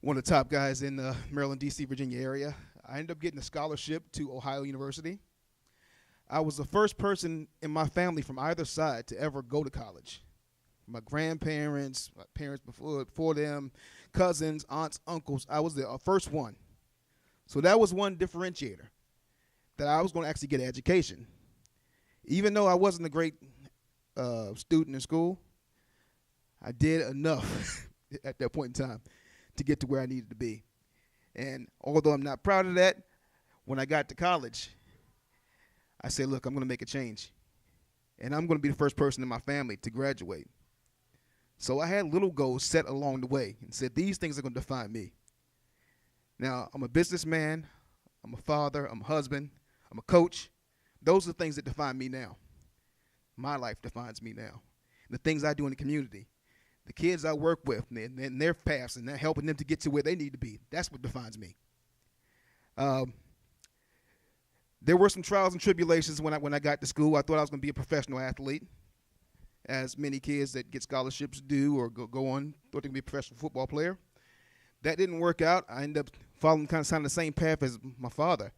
one of the top guys in the Maryland, D.C., Virginia area. I ended up getting a scholarship to Ohio University. I was the first person in my family from either side to ever go to college. My grandparents, my parents before them, cousins, aunts, uncles, I was the first one. So that was one differentiator, that I was going to actually get an education. Even though I wasn't a great student in school, I did enough at that point in time to get to where I needed to be. And although I'm not proud of that, when I got to college, I said, look, I'm going to make a change. And I'm going to be the first person in my family to graduate. So I had little goals set along the way and said, these things are going to define me. Now, I'm a businessman. I'm a father. I'm a husband. I'm a coach. Those are the things that define me now. My life defines me now. The things I do in the community, the kids I work with, and their paths, and helping them to get to where they need to be. That's what defines me. There were some trials and tribulations when I got to school. I thought I was going to be a professional athlete, as many kids that get scholarships do or go on, thought they could be a professional football player. That didn't work out. I ended up following kind of the same path as my father.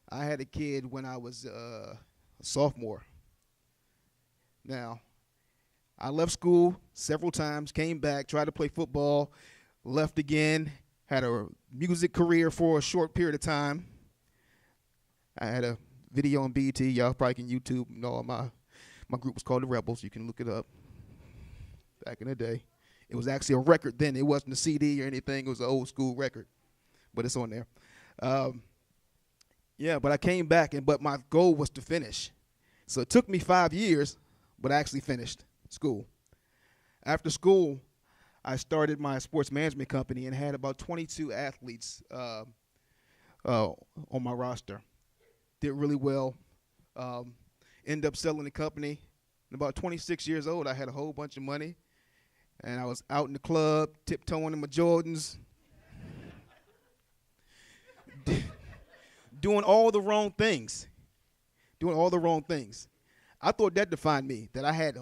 I had a kid when I was a sophomore. Now, I left school several times, came back, tried to play football, left again, had a music career for a short period of time. I had a video on BET. Y'all probably can YouTube all my My group was called the Rebels. You can look it up. Back in the day. It was actually a record then. It wasn't a CD or anything. It was an old school record. But it's on there. Yeah, but I came back, but my goal was to finish. So it took me 5 years, but I actually finished school. After school, I started my sports management company and had about 22 athletes on my roster. Did really well. Ended up selling the company. At about 26 years old, I had a whole bunch of money. And I was out in the club, tiptoeing in my Jordans, doing all the wrong things. I thought that defined me, that I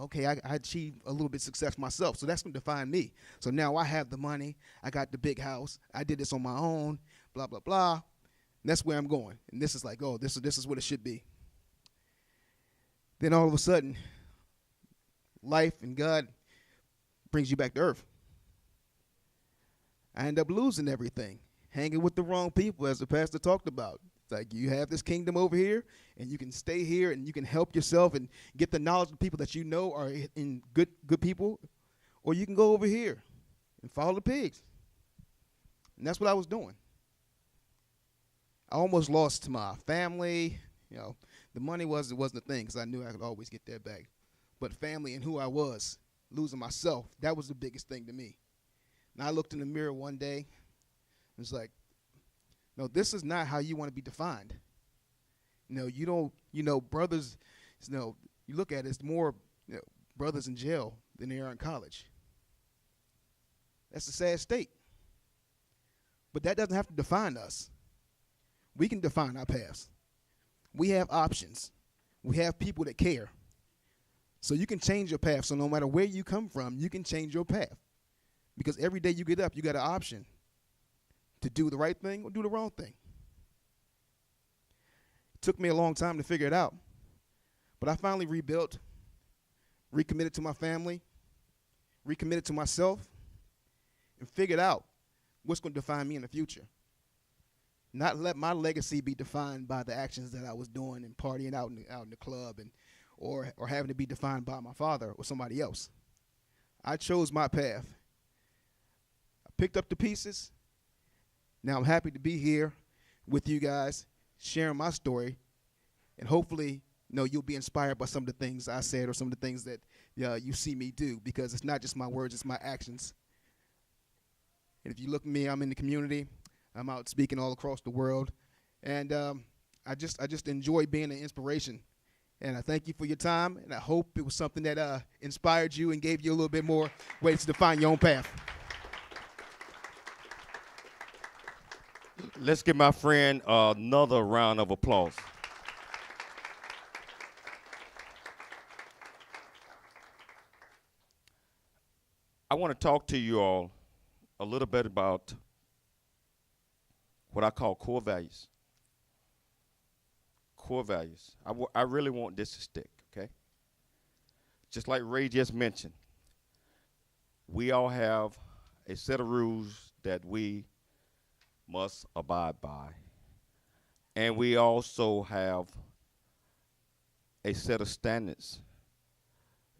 achieved a little bit of success myself, so that's going to define me. So now I have the money, I got the big house, I did this on my own, blah, blah, blah. And that's where I'm going. And this is like, oh, this is what it should be. Then all of a sudden, life and God brings you back to earth. I end up losing everything, hanging with the wrong people, as the pastor talked about. It's like you have this kingdom over here, and you can stay here, and you can help yourself and get the knowledge of the people that you know are in good people, or you can go over here and follow the pigs. And that's what I was doing. I almost lost my family. The money wasn't the thing, because I knew I could always get that back. But family and who I was, losing myself, that was the biggest thing to me. And I looked in the mirror one day, and it's like, no, this is not how you want to be defined. You don't, brothers, you look at it, it's more brothers in jail than they are in college. That's a sad state. But that doesn't have to define us. We can define our paths. We have options. We have people that care. So you can change your path. So no matter where you come from, you can change your path. Because every day you get up, you got an option to do the right thing or do the wrong thing. It took me a long time to figure it out. But I finally rebuilt, recommitted to my family, recommitted to myself, and figured out what's going to define me in the future. Not let my legacy be defined by the actions that I was doing and partying out in the club or having to be defined by my father or somebody else. I chose my path. I picked up the pieces. Now I'm happy to be here with you guys, sharing my story, and hopefully, you'll be inspired by some of the things I said or some of the things that you see me do, because it's not just my words, it's my actions. And if you look at me, I'm in the community. I'm out speaking all across the world, and I just enjoy being an inspiration. And I thank you for your time, and I hope it was something that inspired you and gave you a little bit more ways to define your own path. Let's give my friend another round of applause. I want to talk to you all a little bit about what I call core values. Core values. I really want this to stick, okay? Just like Ray just mentioned, we all have a set of rules that we must abide by. And we also have a set of standards,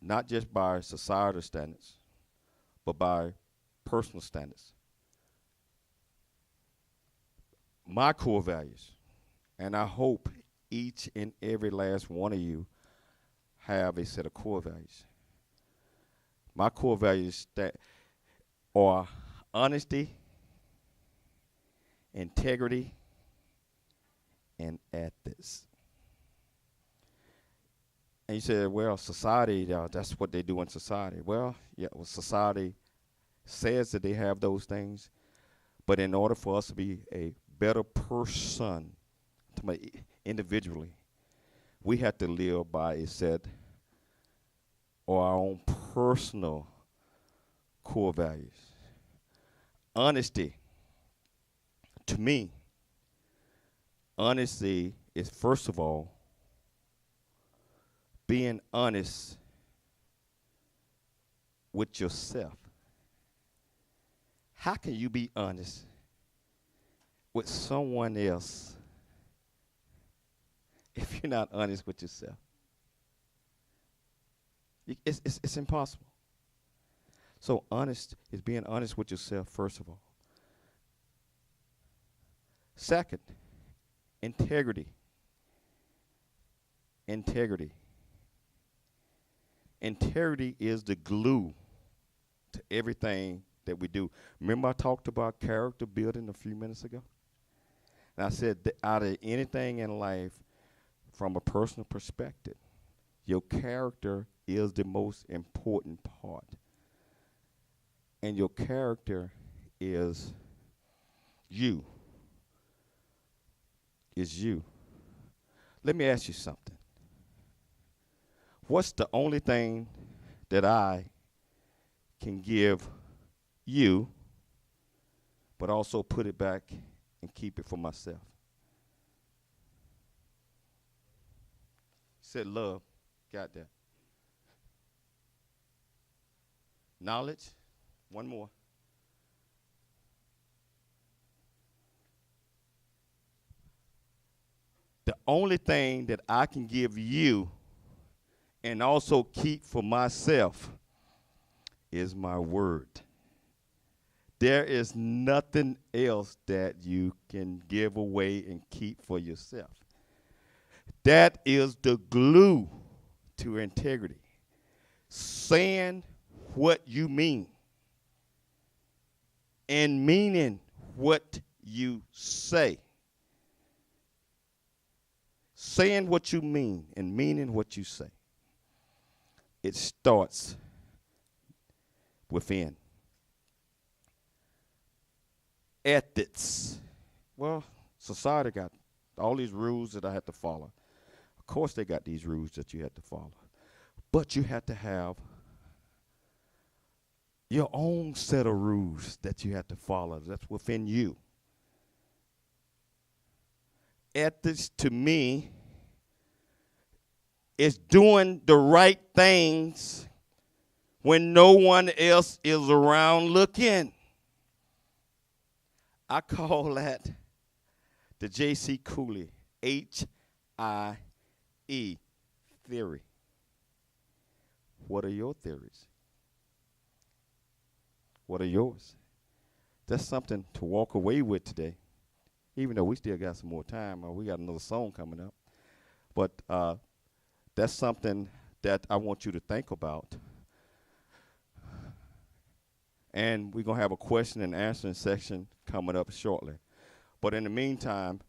not just by societal standards, but by personal standards. My core values, and I hope each and every last one of you have a set of core values. My core values that are honesty, integrity, and ethics. And you said, well, society, that's what they do in society. Well, society says that they have those things, but in order for us to be a better person, individually, we have to live by a set or our own personal core values. Honesty. To me, honesty is, first of all, being honest with yourself. How can you be honest with someone else if you're not honest with yourself? It's impossible. So honest is being honest with yourself, first of all. Second, integrity. Integrity. Integrity is the glue to everything that we do. Remember I talked about character building a few minutes ago? And I said that out of anything in life, from a personal perspective, your character is the most important part. And your character is you. Is you. Let me ask you something. What's the only thing that I can give you, but also put it back and keep it for myself? Said love. Got that. Knowledge. One more. The only thing that I can give you and also keep for myself is my word. There is nothing else that you can give away and keep for yourself. That is the glue to integrity. Saying what you mean and meaning what you say. Saying what you mean and meaning what you say. It starts within. Ethics. Well, society got all these rules that I had to follow. Of course they got these rules that you had to follow. But you have to have your own set of rules that you have to follow. That's within you. Ethics to me is doing the right things when no one else is around looking. I call that the J.C. Cooley, H-I-E theory. What are your theories? What are yours? That's something to walk away with today, even though we still got some more time. We got another song coming up. But that's something that I want you to think about. And we're going to have a question and answering section coming up shortly. But in the meantime,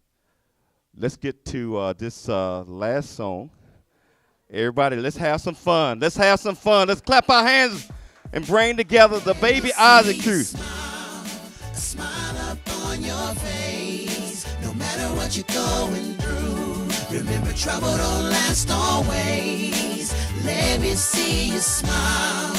let's get to this last song. Everybody, let's have some fun. Let's have some fun. Let's clap our hands and bring together the Baby Isaac crew. A smile up on your face, no matter what you're going through. Remember, trouble don't last always. Let me see you smile.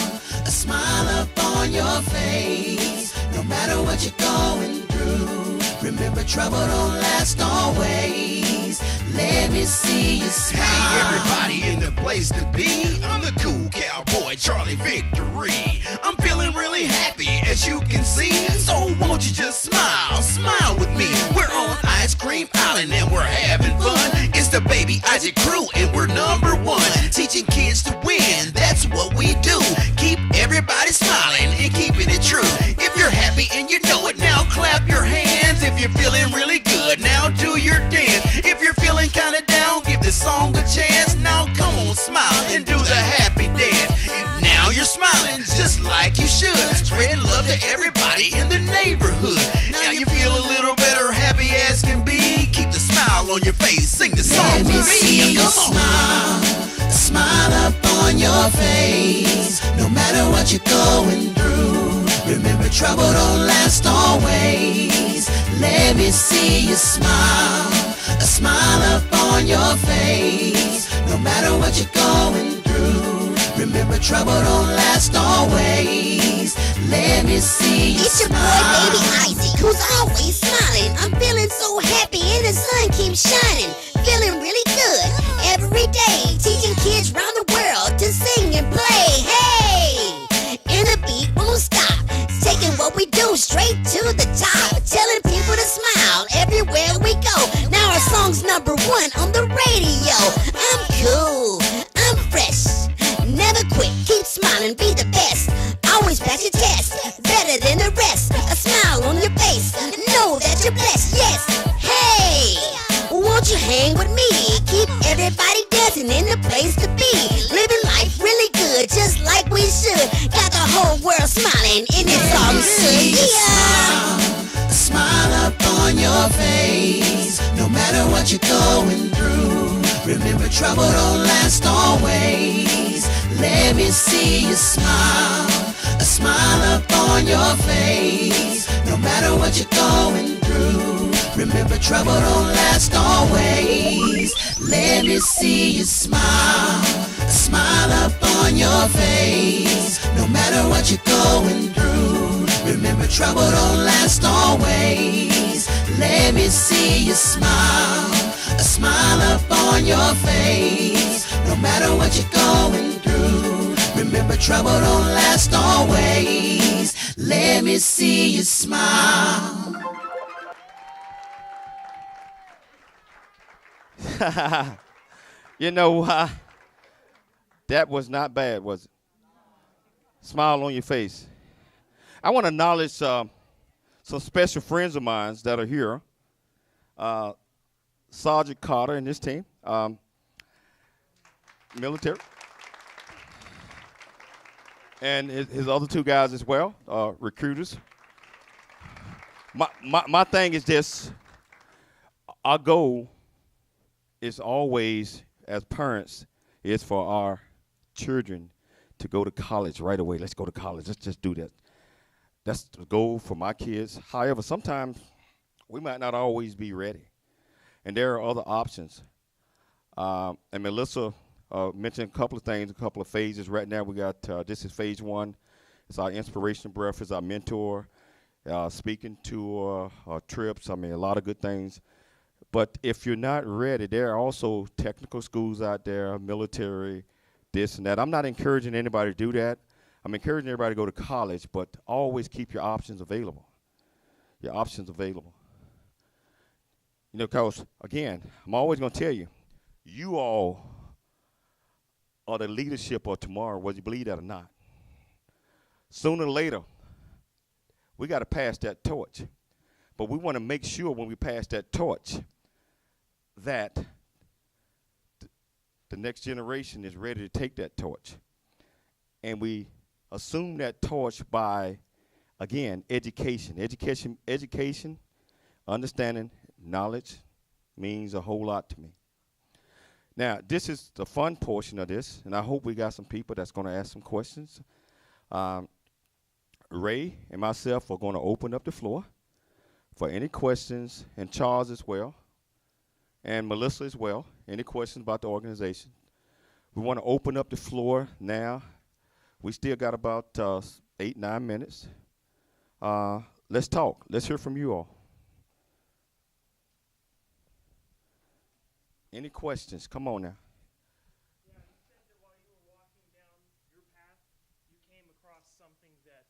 A smile up on your face, no matter what you're going through. Remember, trouble don't last always. Let me see you smile. Hey, everybody in the place to be. I'm the cool cowboy, Charlie Victory. I'm feeling really happy, as you can see. So won't you just smile, smile with me. We're on Ice Cream Island and we're having fun. It's the Baby Isaac crew and we're number one. Teaching kids to win, that's what we do. Keep everybody smiling and keeping it true. If you're happy and you know it, now clap your hands. If you're feeling really good, now do your dance. If you're feeling kinda down, give this song a chance. Now come on, smile and do the happy dance. Now you're smiling just like you should. Spread love to everybody in the neighborhood. Now you feel a little better, happy as can be. Keep the smile on your face, sing the song with me. Come on. A smile up on your face, no matter what you're going through. Remember, trouble don't last always. Let me see you smile. A smile up on your face, no matter what you're going through. Remember, trouble don't last always. Let me see you It's your boy, smile. Baby Isaac, who's always smiling. I'm feeling so happy and the sun keeps shining. Feeling really good every day. Teaching kids around the world to sing and play. Hey! And the beat won't stop. Taking what we do straight to the top. Telling people to smile everywhere we go. Now our song's #1 on the radio. I'm cool, I'm fresh, never quit. that you're blessed, yes. Hey, won't you hang with me? Keep everybody dancing in the place to be. Living life really good, just like we should. Got the whole world smiling, and it's all good. Yeah. Smile up on your face, no matter what you're going through. Remember, trouble don't last always. Let me see you smile. A smile up on your face, no matter what you're going through. Remember, trouble don't last always. Let me see you smile. A smile up on your face, no matter what you're going through. Remember, trouble don't last always. Let me see you smile. A smile up on your face, no matter what you're going through. Remember, trouble don't last always. Let me see you smile. You know, that was not bad, was it? Smile on your face. I want to acknowledge some special friends of mine that are here. Sergeant Carter and his team, military, and his other two guys as well, recruiters. My thing is this: our goal is always, as parents, is for our children to go to college right away. Let's go to college. Let's just do that. That's the goal for my kids. However, sometimes we might not always be ready. And there are other options. And Melissa mentioned a couple of things, a couple of phases. Right now we got, this is phase one. It's our inspiration breakfast, our mentor, speaking tour, trips. I mean, a lot of good things. But if you're not ready, there are also technical schools out there, military, this and that. I'm not encouraging anybody to do that. I'm encouraging everybody to go to college, but always keep your options available. Your options available. You know, because, again, I'm always going to tell you, you all are the leadership of tomorrow, whether you believe that or not. Sooner or later, we got to pass that torch. But we want to make sure when we pass that torch that the next generation is ready to take that torch. And we assume that torch by, again, education. Education, understanding, knowledge means a whole lot to me. Now, this is the fun portion of this, and I hope we got some people that's going to ask some questions. Ray and myself are going to open up the floor for any questions, and Charles as well, and Melissa as well. Any questions about the organization? We want to open up the floor now. We still got about 8-9 minutes. Let's talk. Let's hear from you all. Any questions? Come on now. Yeah, you said that while you were walking down your path, you came across something that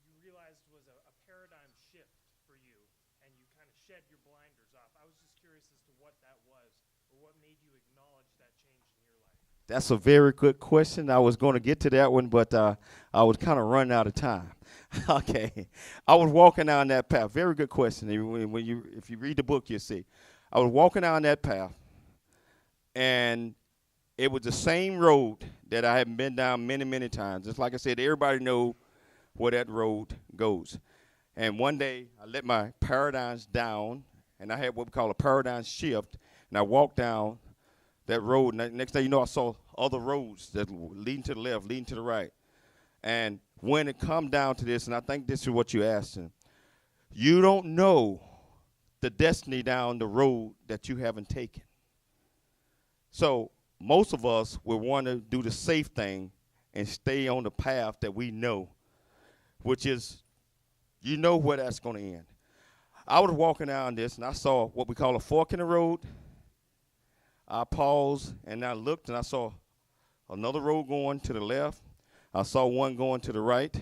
you realized was a paradigm shift for you, and you kind of shed your blinders off. I was just curious as to what that was, or what made you acknowledge that change in your life. That's a very good question. I was going to get to that one, but I was kind of running out of time. Okay. I was walking down that path. Very good question. If you read the book, you'll see. I was walking down that path, and it was the same road that I had been down many, many times. Just like I said, everybody knows where that road goes. And one day, I let my paradigms down, and I had what we call a paradigm shift, and I walked down that road. And next thing you know, I saw other roads that were leading to the left, leading to the right. And when it come down to this, and I think this is what you asked him, you don't know the destiny down the road that you haven't taken. So most of us will want to do the safe thing and stay on the path that we know, which is, you know where that's going to end. I was walking down this, and I saw what we call a fork in the road. I paused, and I looked, and I saw another road going to the left. I saw one going to the right.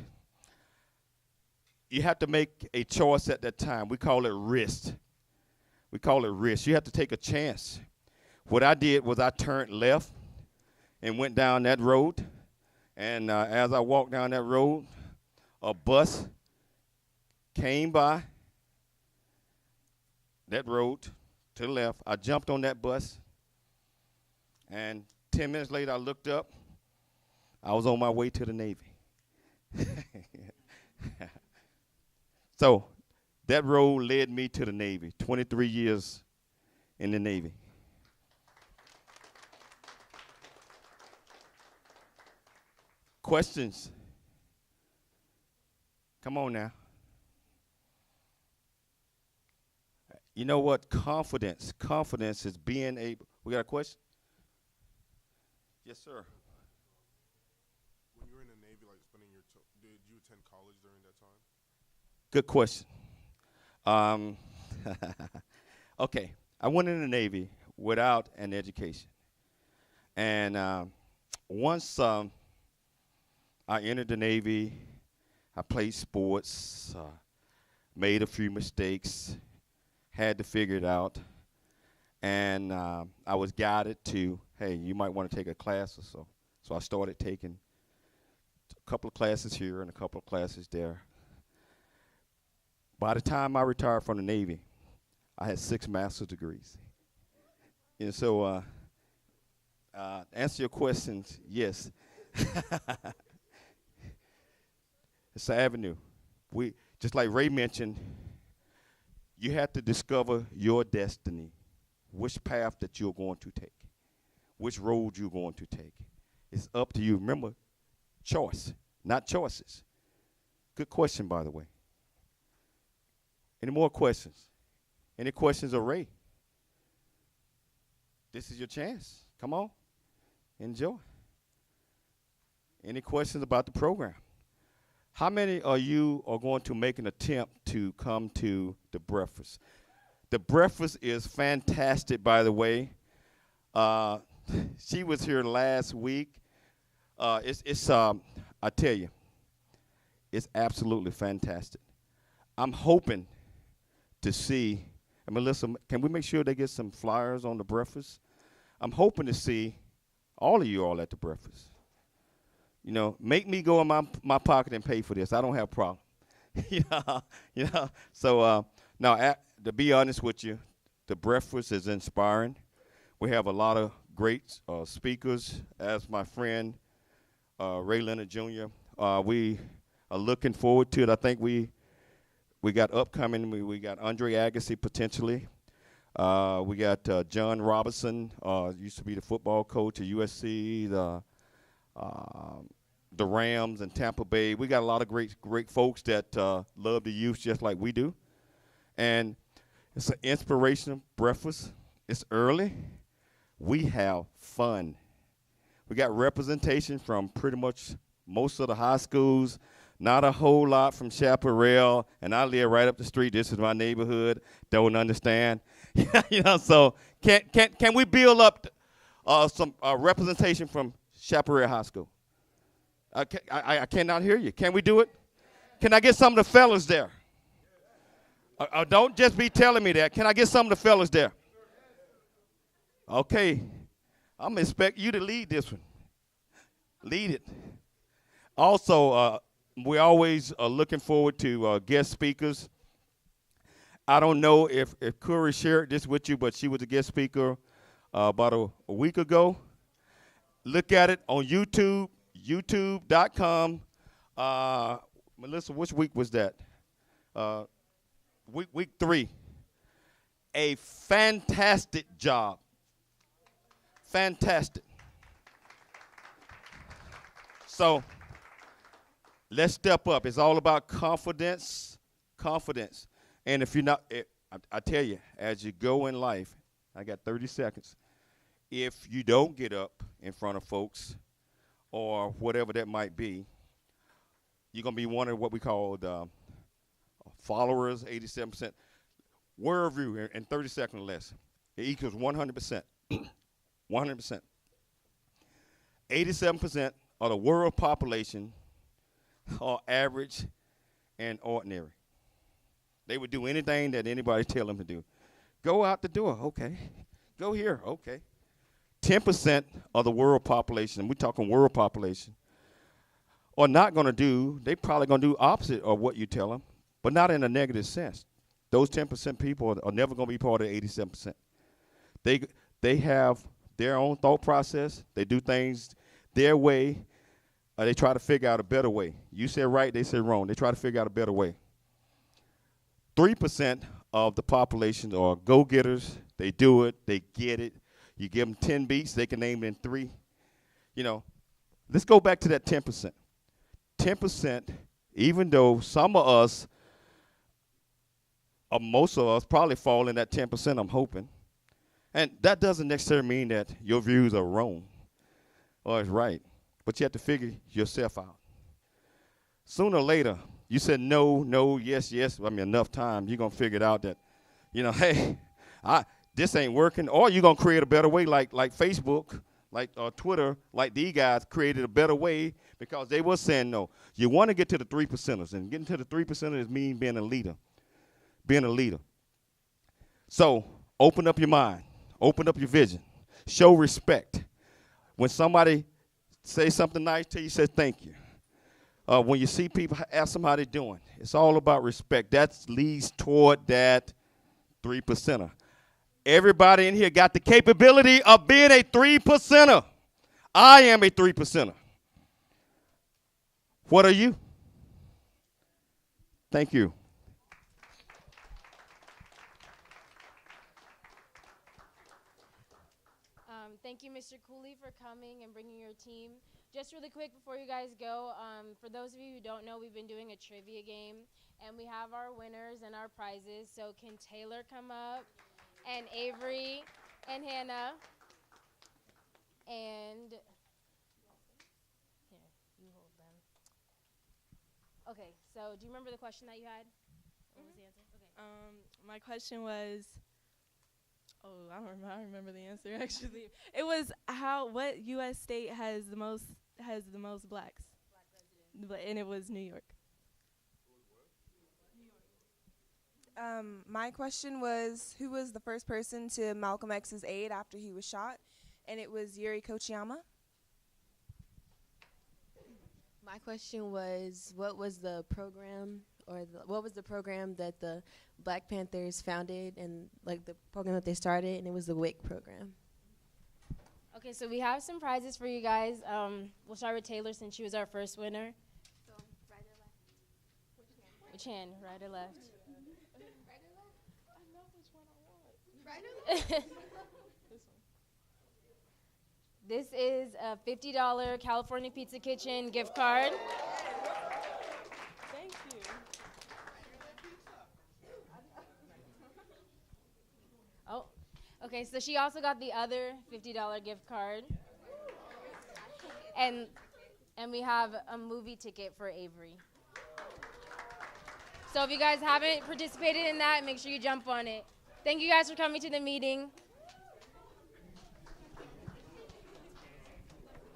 You have to make a choice at that time. We call it risk. We call it risk. You have to take a chance. What I did was I turned left and went down that road. And as I walked down that road, a bus came by, that road to the left. I jumped on that bus, and 10 minutes later, I looked up. I was on my way to the Navy. So that road led me to the Navy, 23 years in the Navy. Questions? Come on now. You know what? Confidence. Confidence is being able. We got a question? Yes, sir. When you were in the Navy, like spending did you attend college during that time? Good question. Okay, I went in the Navy without an education. And once I entered the Navy, I played sports, made a few mistakes, had to figure it out. And I was guided to, hey, you might want to take a class or so. So I started taking a couple of classes here and a couple of classes there. By the time I retired from the Navy, I had 6 master's degrees. And so, answer your questions, yes. It's an avenue. Just like Ray mentioned, you have to discover your destiny, which path that you're going to take, which road you're going to take. It's up to you. Remember, choice, not choices. Good question, by the way. Any more questions? Any questions of Ray? This is your chance. Come on. Enjoy. Any questions about the program? How many of you are going to make an attempt to come to the breakfast? The breakfast is fantastic, by the way. She was here last week. I tell you, it's absolutely fantastic. I'm hoping to see, and Melissa, can we make sure they get some flyers on the breakfast? I'm hoping to see all of you all at the breakfast. You know, make me go in my pocket and pay for this. I don't have a problem. So now, to be honest with you, the breakfast is inspiring. We have a lot of great speakers. As my friend Ray Leonard Jr., we are looking forward to it. I think we got upcoming. We got Andre Agassi potentially. We got John Robinson, used to be the football coach at USC. The Rams and Tampa Bay. We got a lot of great folks that love the youth just like we do. And it's an inspirational breakfast. It's early. We have fun. We got representation from pretty much most of the high schools, not a whole lot from Chaparral, and I live right up the street. This is my neighborhood. Don't understand. So can we build up some representation from Chaparral High School? I cannot hear you. Can we do it? Can I get some of the fellas there? Don't just be telling me that. Can I get some of the fellas there? Okay. I'm going to expect you to lead this one. Lead it. Also, we always are looking forward to guest speakers. I don't know if Curry shared this with you, but she was a guest speaker about a week ago. Look at it on YouTube. YouTube.com. Melissa, which week was that? Week 3. A fantastic job. Fantastic. So let's step up. It's all about confidence. Confidence. And if you're not, I tell you, as you go in life, I got 30 seconds. If you don't get up in front of folks, or whatever that might be, you're going to be one of what we call followers, 87%. Word of view in 30 seconds or less. It equals 100%. 100%. 87% of the world population are average and ordinary. They would do anything that anybody tell them to do. Go out the door, okay. Go here, okay. 10% of the world population, and we're talking world population, are not going to do, they probably going to do opposite of what you tell them, but not in a negative sense. those 10% people are never going to be part of the 87%. They have their own thought process. They do things their way. They try to figure out a better way. You said right, they said wrong. They try to figure out a better way. 3% of the population are go-getters. They do it. They get it. You give them 10 beats, they can name it in 3. Let's go back to that 10%. 10%, even though some of us, or most of us, probably fall in that 10%, I'm hoping. And that doesn't necessarily mean that your views are wrong or it's right. But you have to figure yourself out. Sooner or later, you said no, yes, enough time, you're going to figure it out that, hey, this ain't working. Or you're going to create a better way like Facebook, like Twitter, like these guys created a better way because they were saying no. You want to get to the 3%ers, and getting to the 3%ers means being a leader. Being a leader. So open up your mind. Open up your vision. Show respect. When somebody says something nice to you, say thank you. When you see people, ask them how they're doing. It's all about respect. That leads toward that 3%er. Everybody in here got the capability of being a 3%er. I am a 3%er. What are you? Thank you. Thank you, Mr. Cooley, for coming and bringing your team. Just really quick before you guys go, for those of you who don't know, we've been doing a trivia game, and we have our winners and our prizes. So can Taylor come up, and Avery, and Hannah, and here, you hold them. Okay, so do you remember the question that you had? What was the answer? Okay. My question was, I remember the answer actually. It was what U.S. state has the most blacks? Black residents. And it was New York. My question was, who was the first person to Malcolm X's aid after he was shot? And it was Yuri Kochiyama. My question was, what was the program that the Black Panthers founded, and like the program that they started? And it was the WIC program. Okay, so we have some prizes for you guys. We'll start with Taylor since she was our first winner. So right or left? Which hand? Right or left? Right or left? I know which one I want. Right or left? This is a $50 California Pizza Kitchen gift card. Thank you. Oh, okay, so she also got the other $50 gift card. And we have a movie ticket for Avery. So if you guys haven't participated in that, make sure you jump on it. Thank you guys for coming to the meeting.